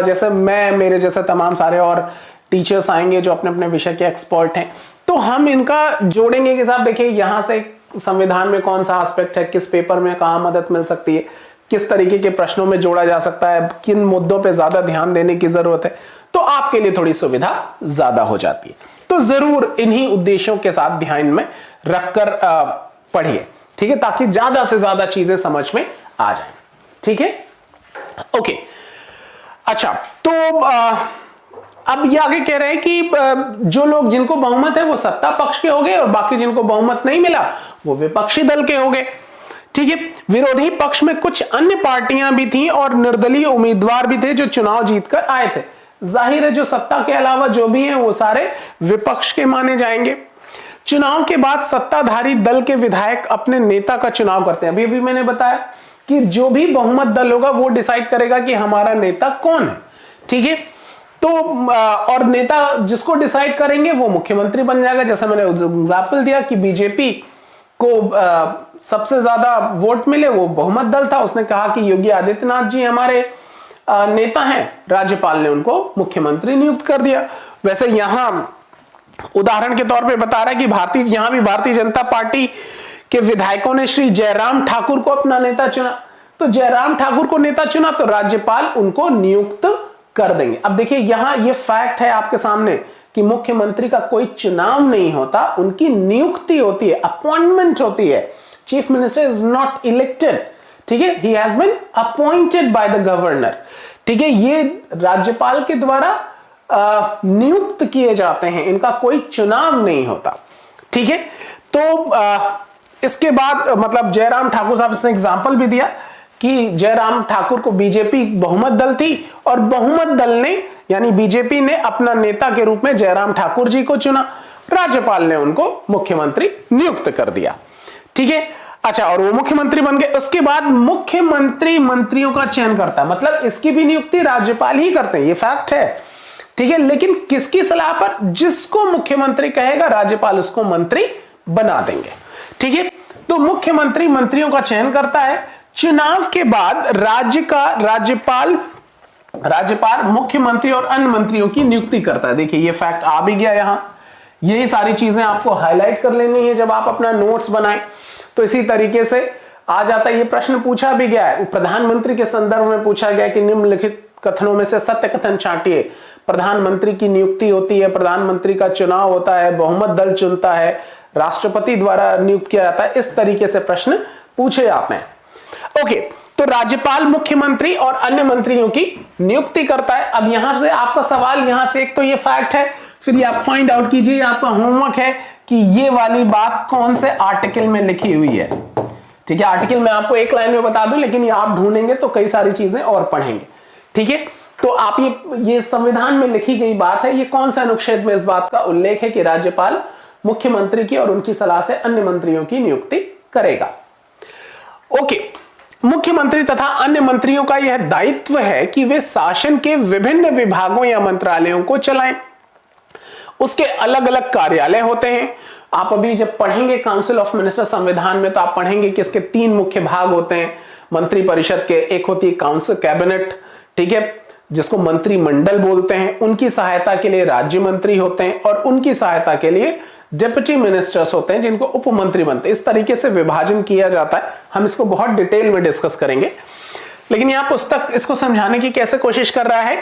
जैसे मेरे जैसे तमाम सारे और टीचर्स आएंगे जो अपने अपने विषय के एक्सपर्ट हैं, तो हम इनका जोड़ेंगे कि साहब देखिए यहां से संविधान में कौन सा एस्पेक्ट है, किस पेपर में कहां मदद मिल सकती है, किस तरीके के प्रश्नों में जोड़ा जा सकता है, किन मुद्दों पे ज्यादा ध्यान देने की जरूरत है, तो आपके लिए थोड़ी सुविधा ज्यादा हो जाती है। तो जरूर इन्हीं उद्देश्यों के साथ ध्यान में रखकर पढ़िए। ठीक है, ताकि ज्यादा से ज्यादा चीजें समझ में आ जाए। ठीक है, ओके। अच्छा, तो अब ये आगे कह रहे हैं कि जो लोग जिनको बहुमत है वो सत्ता पक्ष के हो गए और बाकी जिनको बहुमत नहीं मिला वो विपक्षी दल के हो गए। ठीक है, विरोधी पक्ष में कुछ अन्य पार्टियां भी थीं और निर्दलीय उम्मीदवार भी थे जो चुनाव जीतकर आए थे। जाहिर है जो सत्ता के अलावा जो भी हैं वो सारे विपक्ष के माने जाएंगे। चुनाव के बाद सत्ताधारी दल के विधायक अपने नेता का चुनाव करते हैं। अभी मैंने बताया कि जो भी बहुमत दल होगा वो डिसाइड करेगा कि हमारा नेता कौन है, ठीक है। तो और नेता जिसको डिसाइड करेंगे वो मुख्यमंत्री बन जाएगा। जैसे मैंने एग्जाम्पल दिया कि बीजेपी को सबसे ज्यादा वोट मिले, वो बहुमत दल था, उसने कहा कि योगी आदित्यनाथ जी हमारे नेता हैं, राज्यपाल ने उनको मुख्यमंत्री नियुक्त कर दिया। वैसे यहां उदाहरण के तौर पे बता रहा है कि यहां भी भारतीय जनता पार्टी के विधायकों ने श्री जयराम ठाकुर को अपना नेता चुना। तो जयराम ठाकुर को नेता चुना तो राज्यपाल उनको नियुक्त कर देंगे। अब देखिए यहां ये फैक्ट है आपके सामने कि मुख्यमंत्री का कोई चुनाव नहीं होता, उनकी नियुक्ति होती है, अपॉइंटमेंट होती है। Chief minister is not elected, ठीक है, he has been appointed by the governor, ठीक है। ये राज्यपाल के द्वारा नियुक्त किए जाते हैं, इनका कोई चुनाव नहीं होता, ठीक है। तो इसके बाद मतलब जयराम ठाकुर साहब, इसने एग्जाम्पल भी दिया कि जयराम ठाकुर को बीजेपी बहुमत दल थी और बहुमत दल ने यानी बीजेपी ने अपना नेता के रूप में जयराम ठाकुर जी को चुना, राज्यपाल ने उनको मुख्यमंत्री नियुक्त कर दिया, ठीक है। अच्छा, और वो मुख्यमंत्री बन गए। उसके बाद मुख्यमंत्री मंत्रियों का चयन करता है, मतलब इसकी भी नियुक्ति राज्यपाल ही करते हैं, ये फैक्ट है, ठीक है। लेकिन किसकी सलाह पर? जिसको मुख्यमंत्री कहेगा राज्यपाल उसको मंत्री बना देंगे, ठीक है। तो मुख्यमंत्री मंत्रियों का चयन करता है। चुनाव के बाद राज्यपाल मुख्यमंत्री और अन्य मंत्रियों की नियुक्ति करता है। देखिए ये फैक्ट आ भी गया यहां, यही सारी चीजें आपको हाईलाइट कर लेनी है जब आप अपना नोट्स बनाएं। तो इसी तरीके से आ जाता है, ये प्रश्न पूछा भी गया है, प्रधानमंत्री के संदर्भ में पूछा गया कि निम्नलिखित कथनों में से सत्य कथन छांटिए। प्रधानमंत्री की नियुक्ति होती है, प्रधानमंत्री का चुनाव होता है, बहुमत दल चुनता है, राष्ट्रपति द्वारा नियुक्त किया जाता है, इस तरीके से प्रश्न पूछे जाते हैं। ओके, तो राज्यपाल मुख्यमंत्री और अन्य मंत्रियों की नियुक्ति करता है। अब यहां से आपका सवाल, यहां से एक तो ये फैक्ट है, फिर ये आप फाइंड आउट कीजिए, आपका होमवर्क है कि ये वाली बात कौन से आर्टिकल में लिखी हुई है, ठीक है। आर्टिकल मैं आपको एक लाइन में बता दूं, लेकिन ये आप ढूंढेंगे तो कई सारी चीजें और पढ़ेंगे, ठीक है। तो आप ये संविधान में लिखी गई बात है, ये कौन सा अनुच्छेद में इस बात का उल्लेख है कि राज्यपाल मुख्यमंत्री की और उनकी सलाह से अन्य मंत्रियों की नियुक्ति करेगा। ओके, मुख्यमंत्री तथा अन्य मंत्रियों का यह दायित्व है कि वे शासन के विभिन्न विभागों या मंत्रालयों को चलाएं। उसके अलग अलग कार्यालय होते हैं। आप अभी जब पढ़ेंगे काउंसिल ऑफ मिनिस्टर संविधान में तो आप पढ़ेंगे कि इसके 3 मुख्य भाग होते हैं मंत्री परिषद के। एक होती है काउंसिल कैबिनेट, ठीक है, जिसको मंत्रिमंडल बोलते हैं। उनकी सहायता के लिए राज्य मंत्री होते हैं और उनकी सहायता के लिए डिप्टी मिनिस्टर्स होते हैं जिनको उप मंत्री बनते हैं। इस तरीके से विभाजन किया जाता है। हम इसको बहुत डिटेल में डिस्कस करेंगे, लेकिन यहां पुस्तक इसको समझाने की कैसे कोशिश कर रहा है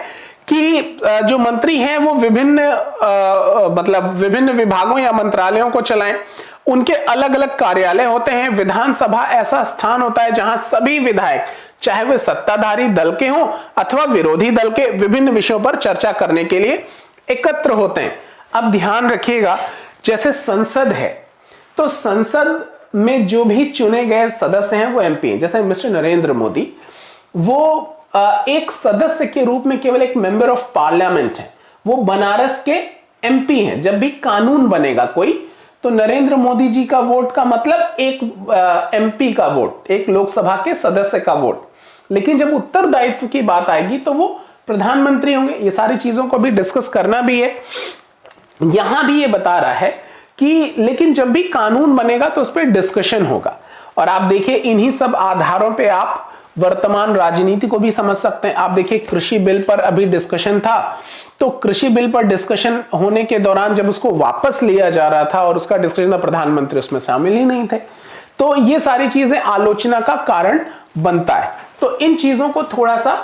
कि जो मंत्री हैं वो विभिन्न विभागों या मंत्रालयों को चलाएं। उनके अलग अलग कार्यालय होते हैं। विधानसभा ऐसा स्थान होता है जहां सभी विधायक, चाहे वे सत्ताधारी दल के हों अथवा विरोधी दल के, विभिन्न विषयों पर चर्चा करने के लिए एकत्र होते हैं। अब ध्यान रखिएगा, जैसे संसद है तो संसद में जो भी चुने गए सदस्य हैं वो एमपी हैं। जैसे मिस्टर नरेंद्र मोदी, वो एक सदस्य के रूप में केवल एक मेंबर ऑफ पार्लियामेंट है, वो बनारस के एमपी हैं। जब भी कानून बनेगा कोई तो नरेंद्र मोदी जी का वोट का मतलब एक एमपी का वोट, एक लोकसभा के सदस्य का वोट। लेकिन जब उत्तरदायित्व की बात आएगी तो वो प्रधानमंत्री होंगे। ये सारी चीजों को भी डिस्कस करना भी है। यहां भी ये बता रहा है कि लेकिन जब भी कानून बनेगा तो उस पर डिस्कशन होगा। और आप देखिए इन्हीं सब आधारों पे आप वर्तमान राजनीति को भी समझ सकते हैं। आप देखिए कृषि बिल पर अभी डिस्कशन था, तो कृषि बिल पर डिस्कशन होने के दौरान जब उसको वापस लिया जा रहा था और उसका डिस्कशन था, प्रधानमंत्री उसमें शामिल ही नहीं थे। तो ये सारी चीजें आलोचना का कारण बनता है। तो इन चीजों को थोड़ा सा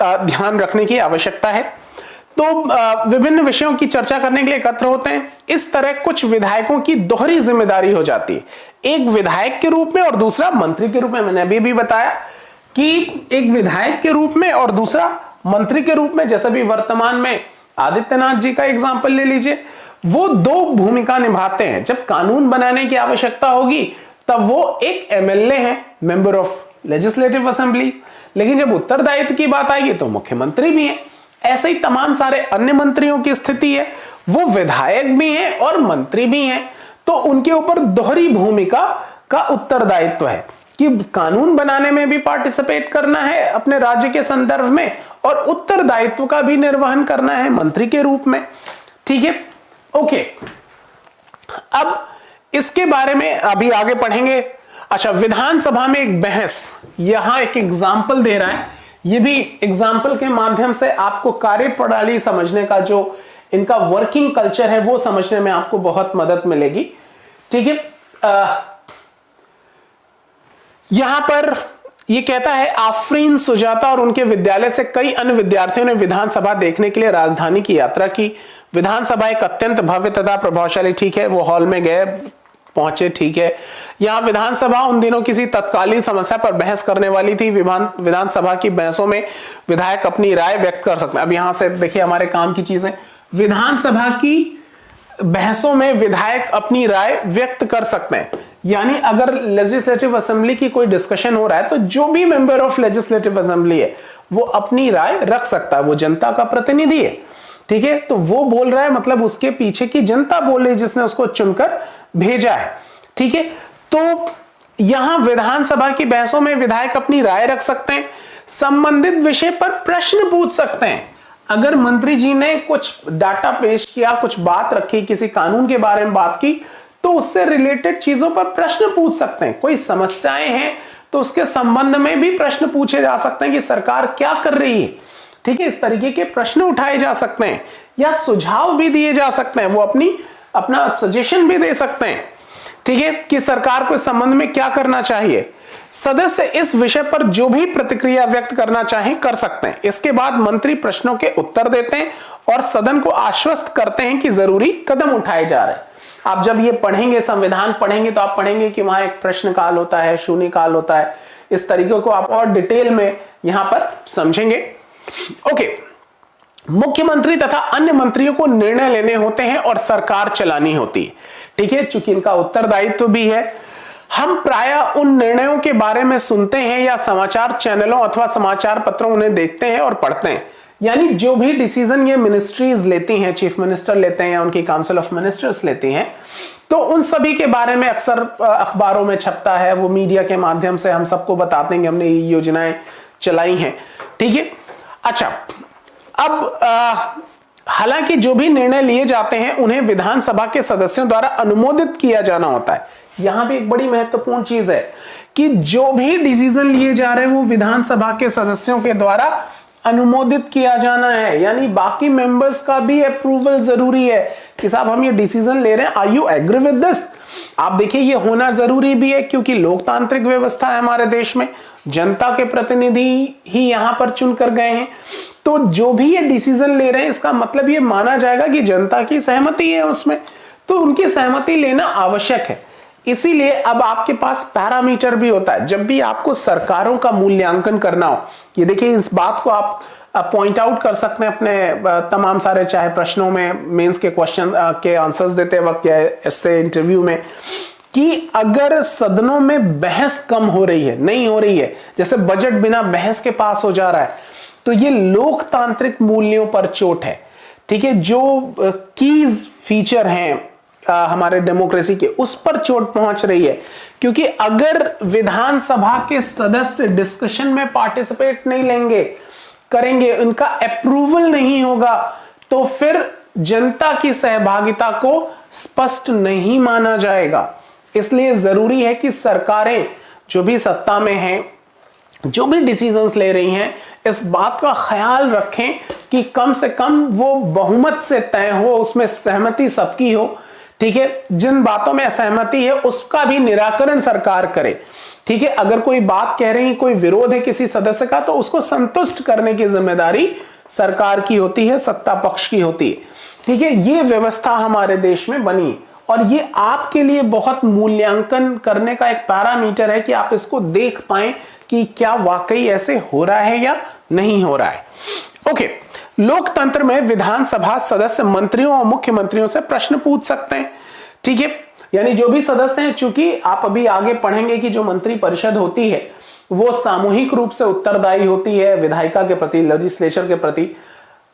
ध्यान रखने की आवश्यकता है। तो विभिन्न विषयों की चर्चा करने के लिए एकत्र होते हैं। इस तरह कुछ विधायकों की दोहरी जिम्मेदारी हो जाती है, एक विधायक के रूप में और दूसरा मंत्री के रूप में। मैंने अभी भी बताया कि एक विधायक के रूप में और दूसरा मंत्री के रूप में। जैसे भी वर्तमान में आदित्यनाथ जी का एग्जाम्पल ले लीजिए, वो 2 भूमिका निभाते हैं। जब कानून बनाने की आवश्यकता होगी तब वो एक एमएलए हैं, मेंबर ऑफ लेजिस्लेटिव असेंबली, लेकिन जब उत्तरदायित्व की बात आएगी तो मुख्यमंत्री भी हैं। ऐसे ही तमाम सारे अन्य मंत्रियों की स्थिति है, वो विधायक भी हैं और मंत्री भी हैं, तो उनके ऊपर दोहरी भूमिका का उत्तरदायित्व है। कि कानून बनाने में भी पार्टिसिपेट करना है अपने राज्य के संदर्भ में, और उत्तरदायित्व का भी निर्वहन करना है मंत्री के रूप में। ठीक है, ओके। अब इसके बारे में अभी आगे पढ़ेंगे। अच्छा, विधानसभा में एक बहस, यहां एक एग्जाम्पल दे रहा है, ये भी एग्जाम्पल के माध्यम से आपको कार्यप्रणाली समझने का, जो इनका वर्किंग कल्चर है वो समझने में आपको बहुत मदद मिलेगी। ठीक है, यहां पर ये कहता है, आफरीन सुजाता और उनके विद्यालय से कई अन्य विद्यार्थियों ने विधानसभा देखने के लिए राजधानी की यात्रा की। विधानसभा एक अत्यंत भव्य तथा प्रभावशाली, ठीक है, वो हॉल में गए, पहुंचे, ठीक है। यहां विधानसभा उन दिनों किसी तत्कालीन समस्या पर बहस करने वाली थी। विधानसभा की बहसों में विधायक अपनी राय व्यक्त कर सकते हैं। अब यहां से देखिए हमारे काम की चीजें, विधानसभा की बहसों में विधायक अपनी राय व्यक्त कर सकते हैं, यानी अगर लेजिस्लेटिव असेंबली की कोई डिस्कशन हो रहा है तो जो भी मेंबर ऑफ लेजिस्लेटिव असेंबली है वो अपनी राय रख सकता है, वो जनता का प्रतिनिधि है। ठीक है, तो वो बोल रहा है, मतलब उसके पीछे की जनता बोल रही है जिसने उसको चुनकर भेजा है। ठीक है, तो यहां विधानसभा की बहसों में विधायक अपनी राय रख सकते हैं, संबंधित विषय पर प्रश्न पूछ सकते हैं। अगर मंत्री जी ने कुछ डाटा पेश किया, कुछ बात रखी, किसी कानून के बारे में बात की, तो उससे रिलेटेड चीजों पर प्रश्न पूछ सकते हैं। कोई समस्याएं हैं तो उसके संबंध में भी प्रश्न पूछे जा सकते हैं कि सरकार क्या कर रही है। ठीक है, इस तरीके के प्रश्न उठाए जा सकते हैं, या सुझाव भी दिए जा सकते हैं, वो अपना सजेशन भी दे सकते हैं। ठीक है, कि सरकार को इस संबंध में क्या करना चाहिए। सदस्य इस विषय पर जो भी प्रतिक्रिया व्यक्त करना चाहें कर सकते हैं। इसके बाद मंत्री प्रश्नों के उत्तर देते हैं और सदन को आश्वस्त करते हैं कि जरूरी कदम उठाए जा रहे हैं। आप जब ये पढ़ेंगे, संविधान पढ़ेंगे, तो आप पढ़ेंगे कि वहां एक प्रश्न काल होता है, शून्य काल होता है, इस तरीके को आप और डिटेल में यहां पर समझेंगे। ओके, मुख्यमंत्री तथा अन्य मंत्रियों को निर्णय लेने होते हैं और सरकार चलानी होती है। ठीक है, चूंकि इनका उत्तरदायित्व भी है। हम प्रायः उन निर्णयों के बारे में सुनते हैं या समाचार चैनलों अथवा समाचार पत्रों उन्हें देखते हैं और पढ़ते हैं। यानी जो भी डिसीजन ये मिनिस्ट्रीज लेती हैं, चीफ मिनिस्टर लेते हैं या उनकी काउंसिल ऑफ मिनिस्टर्स लेती हैं, तो उन सभी के बारे में अक्सर अखबारों में छपता है, वो मीडिया के माध्यम से हम सबको बताते हैं कि हमने ये योजनाएं चलाई हैं। ठीक है, अच्छा, अब हालांकि जो भी निर्णय लिए जाते हैं उन्हें विधानसभा के सदस्यों द्वारा अनुमोदित किया जाना होता है। यहां भी एक बड़ी महत्वपूर्ण चीज है कि जो भी डिसीजन लिए जा रहे हैं वो विधानसभा के सदस्यों के द्वारा अनुमोदित किया जाना है, यानी बाकी मेंबर्स का भी अप्रूवल जरूरी है कि साहब हम ये डिसीजन ले रहे हैं, are you agree with this. आप देखिए ये होना जरूरी भी है क्योंकि लोकतांत्रिक व्यवस्था है हमारे देश में, जनता के प्रतिनिधि ही यहां पर चुनकर गए हैं। तो जो भी ये डिसीजन ले रहे हैं इसका मतलब ये माना जाएगा कि जनता की सहमति है उसमें, तो उनकी सहमति लेना आवश्यक है। इसीलिए अब आपके पास पैरामीटर भी होता है जब भी आपको सरकारों का मूल्यांकन करना हो। ये देखिए, इस बात को आप पॉइंट आउट कर सकते हैं अपने तमाम सारे चाहे प्रश्नों में, मेंस के क्वेश्चन के आंसर्स देते वक्त या ऐसे इंटरव्यू में, कि अगर सदनों में बहस कम हो रही है, नहीं हो रही है, जैसे बजट बिना बहस के पास हो जा रहा है, तो ये लोकतांत्रिक मूल्यों पर चोट है। ठीक है, जो कीज फीचर हैं हमारे डेमोक्रेसी के, उस पर चोट पहुंच रही है। क्योंकि अगर विधानसभा के सदस्य डिस्कशन में पार्टिसिपेट नहीं लेंगे, करेंगे, उनका अप्रूवल नहीं होगा, तो फिर जनता की सहभागिता को स्पष्ट नहीं माना जाएगा। इसलिए जरूरी है कि सरकारें जो भी सत्ता में हैं, जो भी डिसीजंस ले रही हैं, इस बात का ख्याल रखें कि कम से कम वो बहुमत से तय हो, उसमें सहमति सबकी हो। ठीक है, जिन बातों में असहमति है उसका भी निराकरण सरकार करे। ठीक है, अगर कोई बात कह रही है, कोई विरोध है किसी सदस्य का, तो उसको संतुष्ट करने की जिम्मेदारी सरकार की होती है, सत्ता पक्ष की होती है। ठीक है, ये व्यवस्था हमारे देश में बनी और ये आपके लिए बहुत मूल्यांकन करने का एक पैरामीटर है कि आप इसको देख पाएं कि क्या वाकई ऐसे हो रहा है या नहीं हो रहा है। ओके, लोकतंत्र में विधानसभा सदस्य मंत्रियों और मुख्यमंत्रियों से प्रश्न पूछ सकते हैं। ठीक है, यानी जो भी सदस्य हैं, चूंकि आप अभी आगे पढ़ेंगे कि जो मंत्री परिषद होती है वो सामूहिक रूप से उत्तरदायी होती है विधायिका के प्रति, लेजिस्लेचर के प्रति।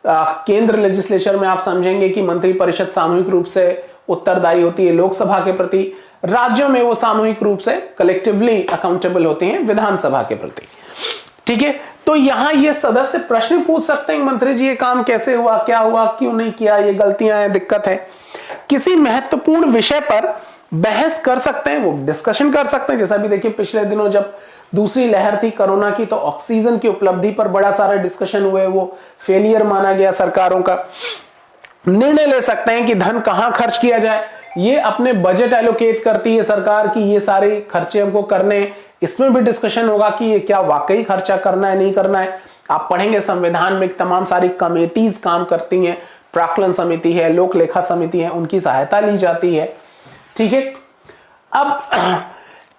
केंद्र लेजिस्लेचर में आप समझेंगे कि मंत्री परिषद सामूहिक रूप से उत्तरदायी होती है लोकसभा के प्रति। राज्यों में वो सामूहिक रूप से कलेक्टिवली अकाउंटेबल होते हैं विधानसभा के प्रति। ठीक है, तो यहां ये सदस्य प्रश्न पूछ सकते हैं मंत्री जी ये काम कैसे हुआ, क्या हुआ, क्यों नहीं किया, ये गलतियां हैं, दिक्कत है। किसी महत्वपूर्ण विषय पर बहस कर सकते हैं, वो डिस्कशन कर सकते हैं। जैसा भी देखिए पिछले दिनों जब दूसरी लहर थी कोरोना की, तो ऑक्सीजन की उपलब्धि पर बड़ा सारा डिस्कशन हुए, वो फेलियर माना गया सरकारों का। निर्णय ले सकते हैं कि धन कहां खर्च किया जाए, ये अपने बजट एलोकेट करती है सरकार की ये सारे खर्चे हमको करने, इसमें भी डिस्कशन होगा कि ये क्या वाकई खर्चा करना है नहीं करना है। आप पढ़ेंगे संविधान में तमाम सारी कमेटीज काम करती हैं, प्राक्कलन समिति है, लोक लेखा समिति है, उनकी सहायता ली जाती है। ठीक है, अब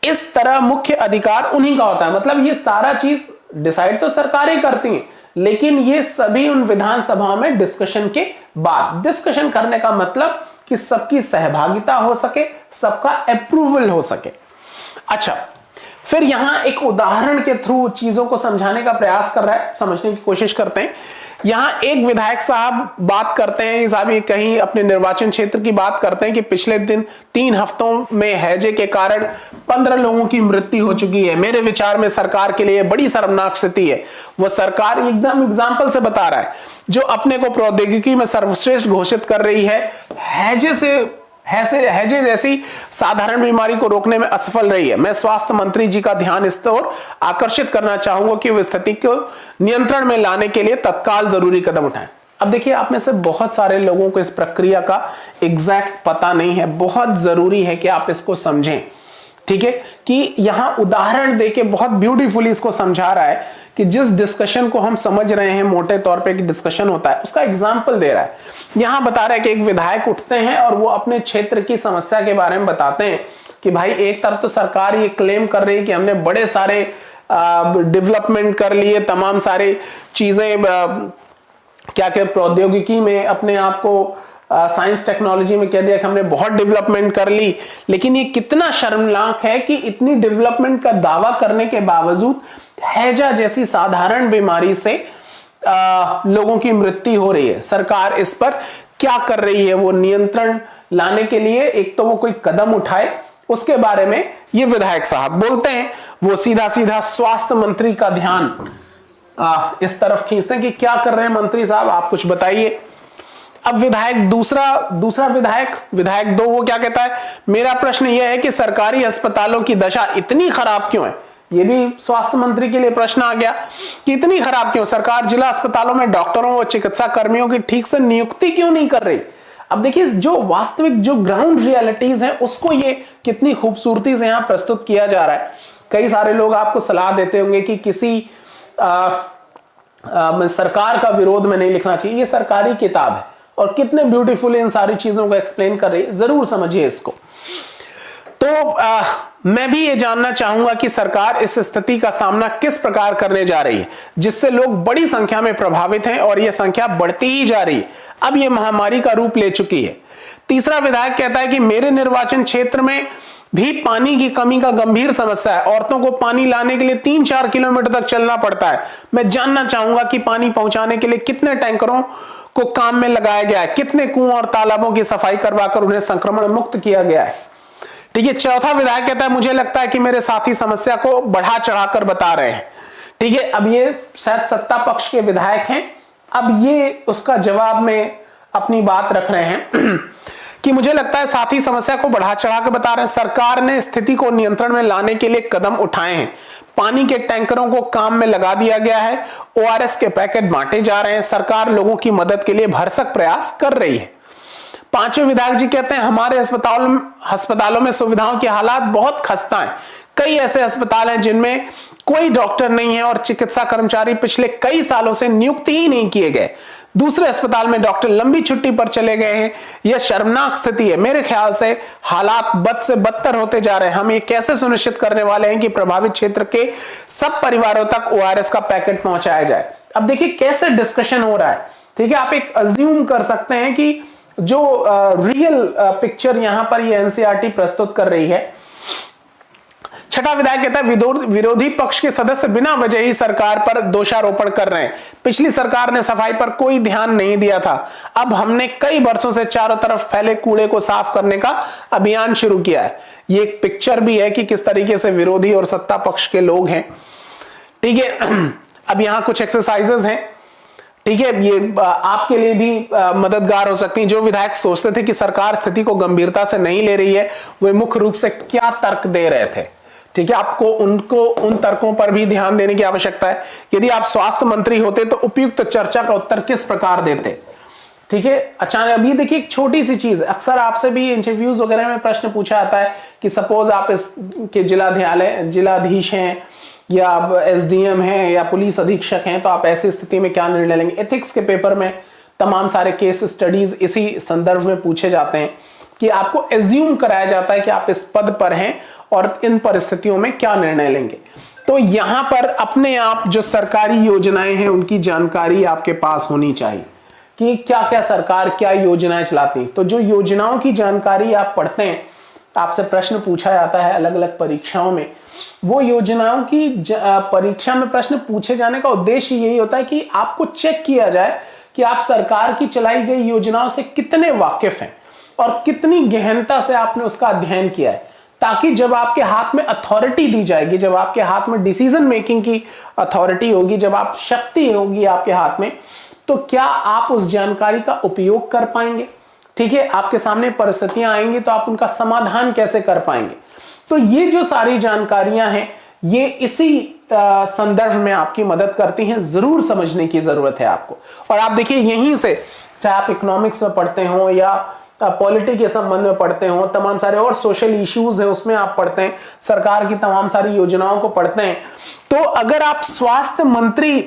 इस तरह मुख्य अधिकार उन्हीं का होता है, मतलब ये सारा चीज डिसाइड तो सरकारें करती हैं, लेकिन ये सभी उन विधानसभाओं में डिस्कशन के बाद। डिस्कशन करने का मतलब कि सबकी सहभागिता हो सके, सबका अप्रूवल हो सके। अच्छा, फिर यहां एक उदाहरण के थ्रू चीजों को समझाने का प्रयास कर रहा है, समझने की कोशिश करते हैं। यहां एक विधायक साहब बात करते हैं, साहब ये कहीं अपने निर्वाचन क्षेत्र की बात करते हैं कि पिछले दिन 3 हफ्तों में हैजे के कारण 15 लोगों की मृत्यु हो चुकी है। मेरे विचार में सरकार के लिए बड़ी शर्मनाक स्थिति है। वह सरकार एकदम एग्जाम्पल से बता रहा है, जो अपने को प्रौद्योगिकी में सर्वश्रेष्ठ घोषित कर रही है, हैजे जैसी साधारण बीमारी को रोकने में असफल रही है। मैं स्वास्थ्य मंत्री जी का ध्यान इस ओर आकर्षित करना चाहूंगा कि वो स्थिति को नियंत्रण में लाने के लिए तत्काल जरूरी कदम उठाएं। अब देखिए, आप में से बहुत सारे लोगों को इस प्रक्रिया का एग्जैक्ट पता नहीं है, बहुत जरूरी है कि आप इसको समझें। ठीक है, कि यहां उदाहरण देके बहुत ब्यूटीफुली इसको समझा रहा है कि जिस डिस्कशन को हम समझ रहे हैं मोटे तौर पे कि डिस्कशन होता है, उसका एग्जाम्पल दे रहा है। यहां बता रहा है कि एक विधायक उठते हैं और वो अपने क्षेत्र की समस्या के बारे में बताते हैं कि भाई एक तरफ तो सरकार ये क्लेम कर रही है कि हमने बड़े सारे डेवलपमेंट कर लिए, तमाम सारी चीजें क्या क्या प्रौद्योगिकी में अपने आप को साइंस टेक्नोलॉजी में कह दिया कि हमने बहुत डेवलपमेंट कर ली, लेकिन ये कितना शर्मनाक है कि इतनी डेवलपमेंट का दावा करने के बावजूद हैजा जैसी साधारण बीमारी से लोगों की मृत्यु हो रही है। सरकार इस पर क्या कर रही है, वो नियंत्रण लाने के लिए एक तो वो कोई कदम उठाए, उसके बारे में ये विधायक साहब बोलते हैं। वो सीधा सीधा स्वास्थ्य मंत्री का ध्यान इस तरफ खींचते हैं कि क्या कर रहे हैं मंत्री साहब, आप कुछ बताइए। अब विधायक दूसरा विधायक 2 वो क्या कहता है, मेरा प्रश्न यह है कि सरकारी अस्पतालों की दशा इतनी खराब क्यों है। ये भी स्वास्थ्य मंत्री के लिए प्रश्न आ गया कि इतनी खराब क्यों, सरकार जिला अस्पतालों में डॉक्टरों और चिकित्सा कर्मियों की ठीक से नियुक्ति क्यों नहीं कर रही। अब देखिए, जो वास्तविक जो ग्राउंड रियलिटीज है उसको ये कितनी खूबसूरती से यहां प्रस्तुत किया जा रहा है। कई सारे लोग आपको सलाह देते होंगे कि किसी सरकार का विरोध में नहीं लिखना चाहिए, ये सरकारी किताब है और कितने ब्यूटीफुली इन सारी चीजों को एक्सप्लेन कर रही है, जरूर समझिए इसको। तो मैं भी ये जानना चाहूंगा कि सरकार इस स्थिति का सामना किस प्रकार करने जा रही है, जिससे लोग बड़ी संख्या में प्रभावित हैं और यह संख्या बढ़ती ही जा रही है, अब यह महामारी का रूप ले चुकी है। तीसरा विधायक कहता है कि मेरे निर्वाचन क्षेत्र में भी पानी की कमी का गंभीर समस्या है, औरतों को पानी लाने के लिए 3-4 किलोमीटर तक चलना पड़ता है। मैं जानना चाहूंगा कि पानी पहुंचाने के लिए कितने टैंकरों को काम में लगाया गया है, कितने कुओं और तालाबों की सफाई करवाकर उन्हें संक्रमण मुक्त किया गया है। ठीक है, चौथा विधायक कहता है मुझे लगता है कि मेरे साथी समस्या को बढ़ा चढ़ाकर बता रहे हैं। ठीक है, अब ये शायद सत्ता पक्ष के विधायक हैं, अब ये उसका जवाब में अपनी बात रख रहे हैं कि मुझे लगता है साथी समस्या को बढ़ा चढ़ा के बता रहे हैं। सरकार ने स्थिति को नियंत्रण में लाने के लिए कदम उठाए हैं, पानी के टैंकरों को काम में लगा दिया गया है, ORS के पैकेट बांटे जा रहे हैं, सरकार लोगों की मदद के लिए भरसक प्रयास कर रही है। पांचवें विधायक जी कहते हैं हमारे अस्पतालों में सुविधाओं के हालात बहुत खस्ता हैं। कई ऐसे अस्पताल हैं जिनमें कोई डॉक्टर नहीं है और चिकित्सा कर्मचारी पिछले कई सालों से नियुक्त ही नहीं किए गए। दूसरे अस्पताल में डॉक्टर लंबी छुट्टी पर चले गए हैं। यह शर्मनाक स्थिति है। मेरे ख्याल से हालात बद से बदतर होते जा रहे हैं। हम ये कैसे सुनिश्चित करने वाले हैं कि प्रभावित क्षेत्र के सब परिवारों तक ORS का पैकेट पहुंचाया जाए। अब देखिए कैसे डिस्कशन हो रहा है। ठीक है, आप एक अज्यूम कर सकते हैं कि जो रियल पिक्चर यहां पर ये NCERT प्रस्तुत कर रही है। छठा विधायक कहता है विरोधी पक्ष के सदस्य बिना वजह ही सरकार पर दोषारोपण कर रहे हैं। पिछली सरकार ने सफाई पर कोई ध्यान नहीं दिया था, अब हमने कई वर्षों से चारों तरफ फैले कूड़े को साफ करने का अभियान शुरू किया है। ये एक पिक्चर भी है कि किस तरीके से विरोधी और सत्ता पक्ष के लोग हैं। ठीक है, अब यहां कुछ एक्सरसाइजेस हैं। ठीक है, ये आपके लिए भी मददगार हो सकती है। जो विधायक सोचते थे कि सरकार स्थिति को गंभीरता से नहीं ले रही है, वे मुख्य रूप से क्या तर्क दे रहे थे। ठीक है, आपको उन तर्कों पर भी ध्यान देने की आवश्यकता है। यदि आप स्वास्थ्य मंत्री होते तो उपयुक्त चर्चा का उत्तर किस प्रकार देते। ठीक है, अचानक अभी देखिए एक छोटी सी चीज, अक्सर आपसे भी इंटरव्यूज वगैरह में प्रश्न पूछा जाता है कि सपोज आप इसके जिलाधीश हैं या एसडीएम हैं या पुलिस अधीक्षक हैं, तो आप ऐसी स्थिति में क्या निर्णय लेंगे। एथिक्स के पेपर में तमाम सारे केस स्टडीज इसी संदर्भ में पूछे जाते हैं कि आपको एज्यूम कराया जाता है कि आप इस पद पर हैं और इन परिस्थितियों में क्या निर्णय लेंगे। तो यहां पर अपने आप जो सरकारी योजनाएं हैं उनकी जानकारी आपके पास होनी चाहिए कि क्या क्या सरकार क्या योजनाएं चलाती। तो जो योजनाओं की जानकारी आप पढ़ते हैं, आपसे प्रश्न पूछा जाता है अलग अलग परीक्षाओं में, वो योजनाओं की परीक्षा में प्रश्न पूछे जाने का उद्देश्य यही होता है कि आपको चेक किया जाए कि आप सरकार की चलाई गई योजनाओं से कितने वाकिफ हैं और कितनी गहनता से आपने उसका अध्ययन किया है, ताकि जब आपके हाथ में अथॉरिटी दी जाएगी, जब आपके हाथ में डिसीजन मेकिंग की अथॉरिटी होगी, जब आप शक्ति होगी आपके हाथ में, तो क्या आप उस जानकारी का उपयोग कर पाएंगे। ठीक है, आपके सामने परिस्थितियां आएंगी तो आप उनका समाधान कैसे कर पाएंगे। तो ये जो सारी जानकारियां हैं ये इसी संदर्भ में आपकी मदद करती हैं, जरूर समझने की जरूरत है आपको। और आप देखिए यहीं से, चाहे आप इकोनॉमिक्स में पढ़ते हो या पॉलिटी के संबंध में पढ़ते हो, तमाम सारे और सोशल इश्यूज हैं उसमें आप पढ़ते हैं, सरकार की तमाम सारी योजनाओं को पढ़ते हैं, तो अगर आप स्वास्थ्य मंत्री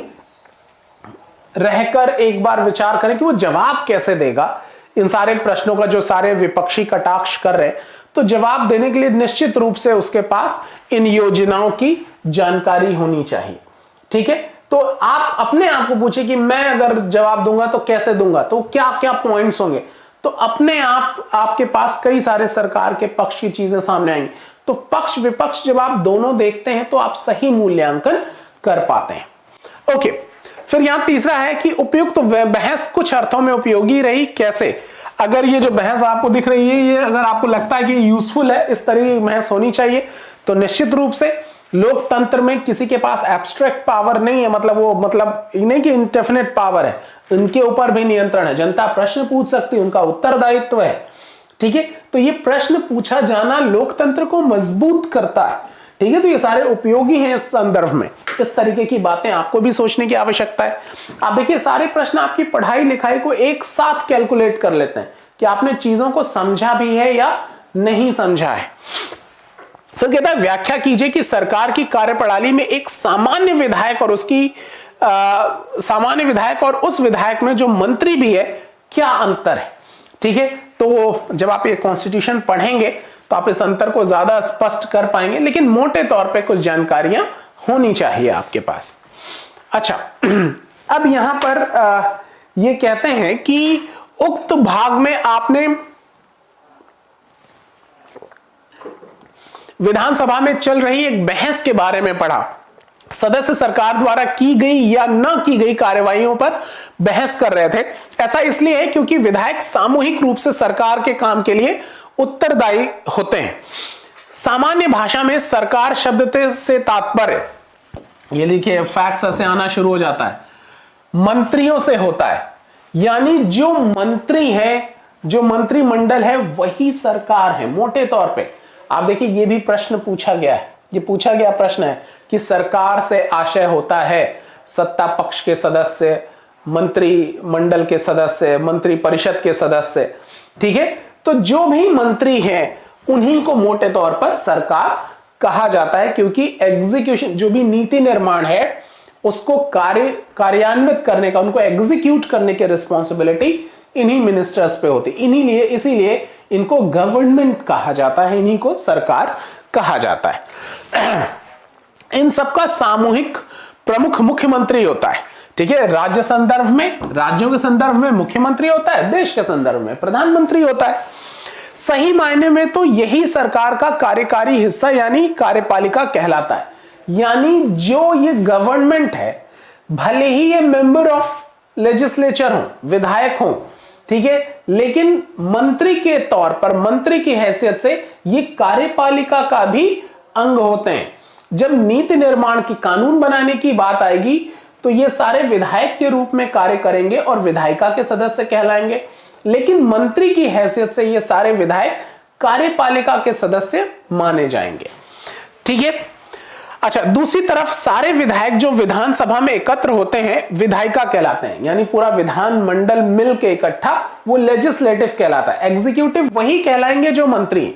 रहकर एक बार विचार करें कि वो जवाब कैसे देगा इन सारे प्रश्नों का, जो सारे विपक्षी कटाक्ष कर रहे हैं, तो जवाब देने के लिए निश्चित रूप से उसके पास इन योजनाओं की जानकारी होनी चाहिए। ठीक है, तो आप अपने आप को पूछे कि मैं अगर जवाब दूंगा तो कैसे दूंगा, तो क्या क्या पॉइंट्स होंगे। तो अपने आप आपके पास कई सारे सरकार के पक्ष की चीजें सामने आएंगी। तो पक्ष विपक्ष जब आप दोनों देखते हैं तो आप सही मूल्यांकन कर पाते हैं। ओके, फिर यहां तीसरा है कि उपयुक्त बहस कुछ अर्थों में उपयोगी रही कैसे। अगर ये जो बहस आपको दिख रही है, ये अगर आपको लगता है कि यूजफुल है, इस तरह की बहस होनी चाहिए, तो निश्चित रूप से लोकतंत्र में किसी के पास एब्स्ट्रैक्ट पावर नहीं है, मतलब नहीं कि इंडेफिनिट पावर है, उनके ऊपर भी नियंत्रण है। जनता प्रश्न पूछ सकती है, उनका उत्तरदायित्व है। ठीक है, तो ये प्रश्न पूछा जाना लोकतंत्र को मजबूत करता है। ठीक है, तो ये सारे उपयोगी हैं इस संदर्भ में। इस तरीके की बातें आपको भी सोचने की आवश्यकता है। आप देखिए सारे प्रश्न आपकी पढ़ाई लिखाई को एक साथ कैलकुलेट कर लेते हैं कि आपने चीजों को समझा भी है या नहीं समझा है। फिर कहता है व्याख्या कीजिए कि सरकार की कार्यप्रणाली में एक सामान्य विधायक और उस विधायक में जो मंत्री भी है क्या अंतर है। ठीक है, तो जब आप ये कॉन्स्टिट्यूशन पढ़ेंगे तो आप इस अंतर को ज्यादा स्पष्ट कर पाएंगे, लेकिन मोटे तौर पे कुछ जानकारियां होनी चाहिए आपके पास। अच्छा, अब यहां पर ये कहते हैं कि उक्त भाग में आपने विधानसभा में चल रही एक बहस के बारे में पढ़ा। सदस्य सरकार द्वारा की गई या न की गई कार्रवाइयों पर बहस कर रहे थे। ऐसा इसलिए है क्योंकि विधायक सामूहिक रूप से सरकार के काम के लिए उत्तरदायी होते हैं। सामान्य भाषा में सरकार शब्द से तात्पर्य, ये लिखिए फैक्ट्स ऐसे आना शुरू हो जाता है, मंत्रियों से होता है। यानी जो मंत्री है, जो मंत्रिमंडल है, वही सरकार है मोटे तौर पे। आप देखिए ये भी प्रश्न पूछा गया है, ये पूछा गया प्रश्न है कि सरकार से आशय होता है सत्ता पक्ष के सदस्य, मंत्रिमंडल के सदस्य, मंत्री परिषद के सदस्य। ठीक है, तो जो भी मंत्री हैं उन्हीं को मोटे तौर पर सरकार कहा जाता है, क्योंकि एग्जीक्यूशन, जो भी नीति निर्माण है उसको कार्यान्वित करने का, उनको एग्जीक्यूट करने की रिस्पॉन्सिबिलिटी इन्हीं मिनिस्टर्स पे होती। इसीलिए इनको गवर्नमेंट कहा जाता है, इन्हीं को सरकार कहा जाता है। इन सबका सामूहिक प्रमुख मुख्यमंत्री होता है। ठीक है, राज्य संदर्भ में, राज्यों के संदर्भ में मुख्यमंत्री होता है, देश के संदर्भ में प्रधानमंत्री होता है। सही मायने में तो यही सरकार का कार्यकारी हिस्सा यानी कार्यपालिका कहलाता है। यानी जो ये गवर्नमेंट है, भले ही ये मेंबर ऑफ लेजिस्लेचर हो, विधायक हो, ठीक है, लेकिन मंत्री के तौर पर, मंत्री की हैसियत से ये कार्यपालिका का भी अंग होते हैं। जब नीति निर्माण की, कानून बनाने की बात आएगी तो ये सारे विधायक के रूप में कार्य करेंगे और विधायिका के सदस्य कहलाएंगे, लेकिन मंत्री की हैसियत से ये सारे विधायक कार्यपालिका के सदस्य माने जाएंगे। ठीक है। अच्छा, दूसरी तरफ सारे विधायक जो विधानसभा में एकत्र होते हैं विधायिका कहलाते हैं, यानी पूरा विधान मंडल मिल के इकट्ठा, वो लेजिस्लेटिव कहलाता है। एग्जीक्यूटिव वही कहलाएंगे जो मंत्री।